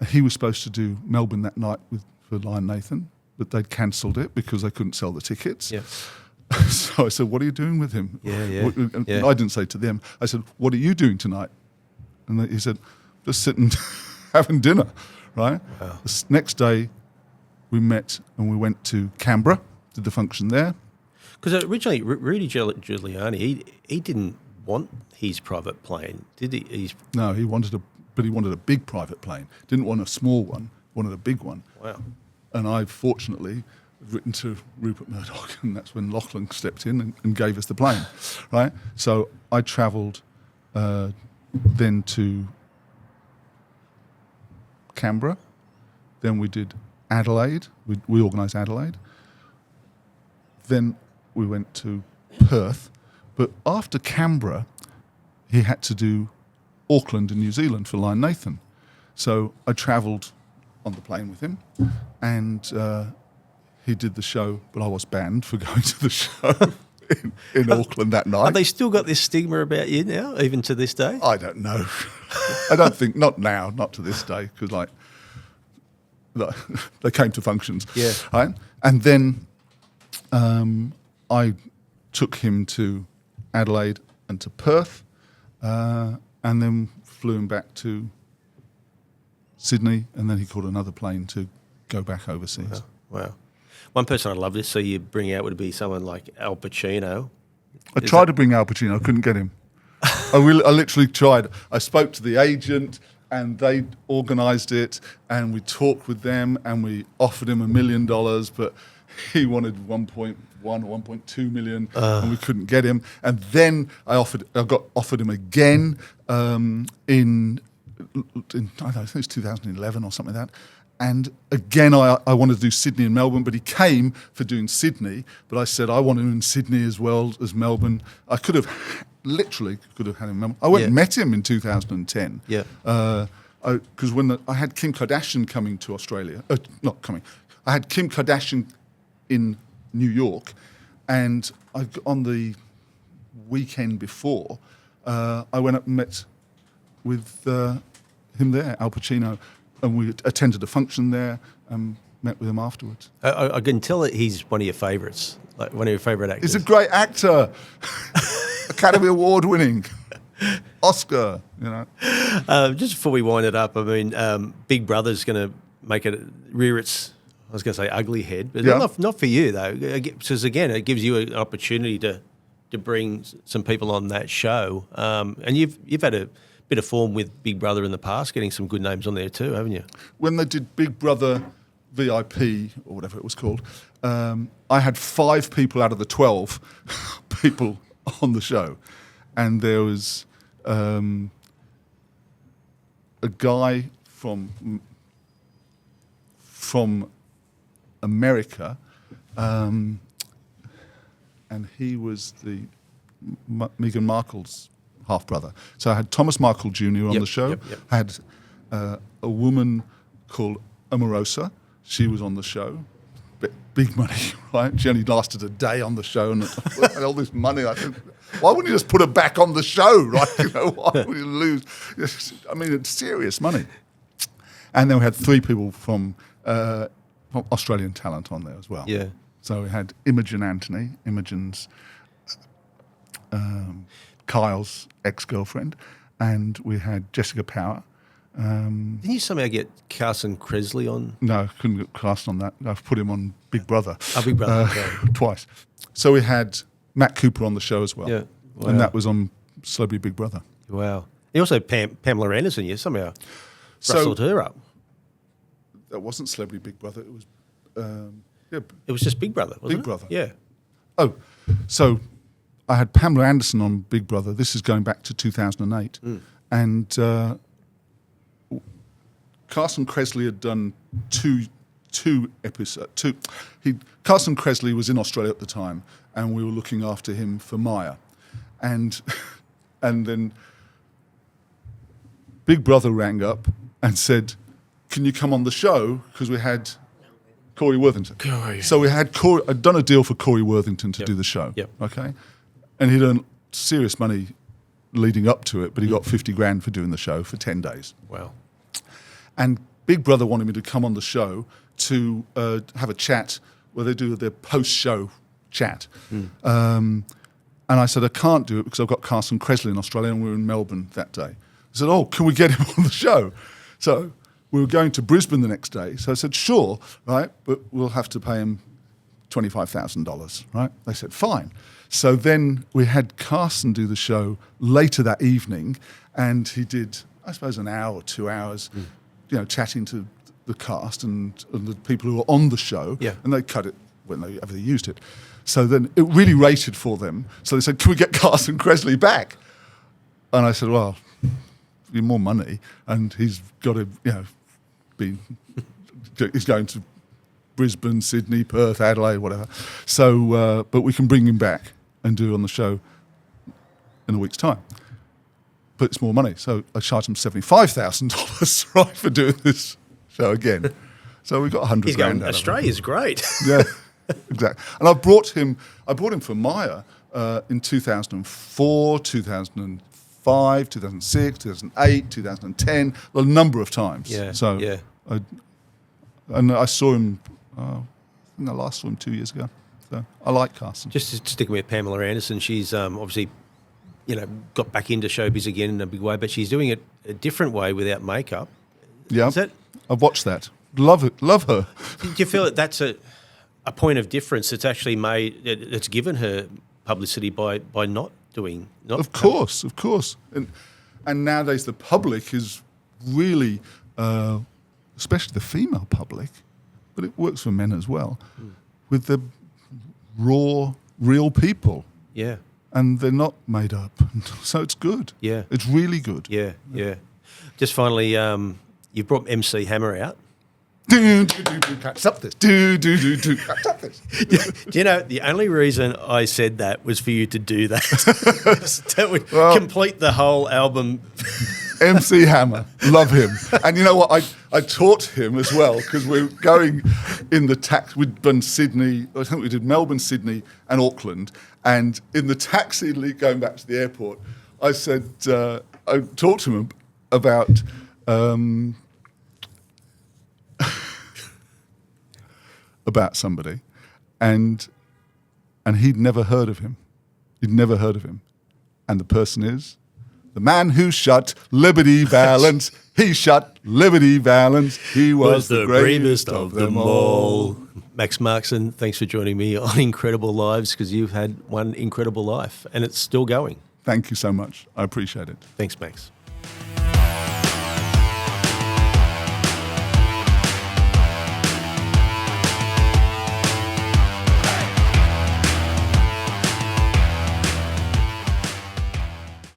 He was supposed to do Melbourne that night for Lion Nathan, but they'd cancelled it because they couldn't sell the tickets. Yeah. So I said, what are you doing with him? And I didn't say to them, I said, what are you doing tonight? And he said, just sitting having dinner, right? Wow. The next day we met and we went to Canberra, did the function there. Because originally Rudy Giuliani, he didn't want his private plane, did he? No, he wanted a big private plane. Didn't want a small one, wanted a big one. Wow. And I fortunately had written to Rupert Murdoch, and that's when Lachlan stepped in and gave us the plane, right? So I travelled then to Canberra, then we did Adelaide, we organised Adelaide, then we went to Perth, but after Canberra, he had to do Auckland in New Zealand for Lion Nathan. So I travelled on the plane with him, and he did the show, but I was banned for going to the show in Auckland that night. Have they still got this stigma about you now, even to this day? I don't know. I don't think, not now, not to this day, because they came to functions. Yeah. Right? And then I took him to Adelaide and to Perth, and then flew him back to Sydney, and then he caught another plane to go back overseas. Wow. One person I'd love to see you bring out would be someone like Al Pacino. I tried to bring Al Pacino, I couldn't get him. I literally tried. I spoke to the agent, and they organised it, and we talked with them, and we offered him $1 million, but he wanted 1.1 or 1.2 million, and we couldn't get him. And then I got offered him again in I don't know, I think it was 2011 or something like that. And again, I wanted to do Sydney and Melbourne, but he came for doing Sydney. But I said I wanted him in Sydney as well as Melbourne. I could have literally had him in Melbourne. I went and met him in 2010. Yeah. Because when I had Kim Kardashian coming to Australia, I had Kim Kardashian in New York, and on the weekend before, I went up and met with him there, Al Pacino, and we attended a function there and met with him afterwards. I can tell that he's one of your favourites, like one of your favourite actors. He's a great actor, Academy Award winning, Oscar. Just before we wind it up, I mean, Big Brother's going to make it rear its, I was going to say ugly head, but not for you though, because again, it gives you an opportunity to bring some people on that show, and you've had a bit of form with Big Brother in the past, getting some good names on there too, haven't you? When they did Big Brother VIP, or whatever it was called, I had 5 people out of the 12 people on the show. And there was a guy from America, and he was Meghan Markle's half-brother. So I had Thomas Markle Jr. on the show. Yep. I had a woman called Omarosa. She was on the show. Big money, right? She only lasted a day on the show, and had all this money. I think, why wouldn't you just put her back on the show, right? Why would you lose? I mean, it's serious money. And then we had 3 people from Australian talent on there as well. Yeah. So we had Imogen Anthony, Imogen's Kyle's ex-girlfriend, and we had Jessica Power. Didn't you somehow get Carson Kresley on? No, couldn't get cast on that. I've put him on Big Brother. Oh, Big Brother, twice. So we had Matt Cooper on the show as well. Yeah. Wow. And that was on Celebrity Big Brother. Wow. You also Pamela Anderson, you somehow rustled her up. That wasn't Celebrity Big Brother. It was, It was just Big Brother, wasn't it? Big Brother. Yeah. Oh, so I had Pamela Anderson on Big Brother. This is going back to 2008. And Carson Kresley had done two episodes. Carson Kresley was in Australia at the time, and we were looking after him for Maya. And then Big Brother rang up and said, can you come on the show? Because we had Corey Worthington. So we had I'd done a deal for Corey Worthington to do the show. Yep. Okay. And he'd earned serious money leading up to it, but he got 50 grand for doing the show for 10 days. Wow. And Big Brother wanted me to come on the show to have a chat where they do their post-show chat. And I said, I can't do it because I've got Carson Kresley in Australia and we're in Melbourne that day. I said, oh, can we get him on the show? So we were going to Brisbane the next day. So I said, sure, right, but we'll have to pay him $25,000, right? They said, fine. So then we had Carson do the show later that evening, and he did, I suppose, an hour or 2 hours, chatting to the cast and the people who were on the show, and they cut it whenever they used it. So then it really rated for them. So they said, can we get Carson Kresley back? And I said, well, need more money, and he's got to, he's going to Brisbane, Sydney, Perth, Adelaide, whatever. So, but we can bring him back and do it on the show in a week's time. But it's more money. So I charged him $75,000, right, for doing this show again. So we got 100 He's grand going, out of Australia's great. Yeah, exactly. And I brought him for Maya in 2004, 2005, 2006, 2008, 2010, a number of times. Yeah, so yeah. I saw him, I think I last saw him 2 years ago. So I like Carson. Just sticking with Pamela Anderson, she's obviously got back into showbiz again in a big way, but she's doing it a different way without makeup. Yeah, Is that, I've watched that. Love it. Love her. do you feel that that's a point of difference that's actually it's given her publicity by not doing? Of course. And nowadays the public is really, especially the female public, but it works for men as well, with the raw, real people. Yeah. And they're not made up. So it's good. Yeah. It's really good. Yeah. Just finally, you've brought MC Hammer out. Can't stop this. Can't stop this. Do you know, the only reason I said that was for you to do that. That would complete the whole album. MC Hammer, love him. And you know what? I taught him as well, because we're going in the taxi. We'd done Sydney, I think we did Melbourne, Sydney and Auckland. And in the taxi going back to the airport, I said, I talked to him about about somebody, and he'd never heard of him. And the person is the man who shut Liberty Valance. He shut Liberty Valance. He was the greatest of them all. Max Markson, thanks for joining me on Incredible Lives, because you've had one incredible life and it's still going. Thank you so much. I appreciate it. Thanks, Max.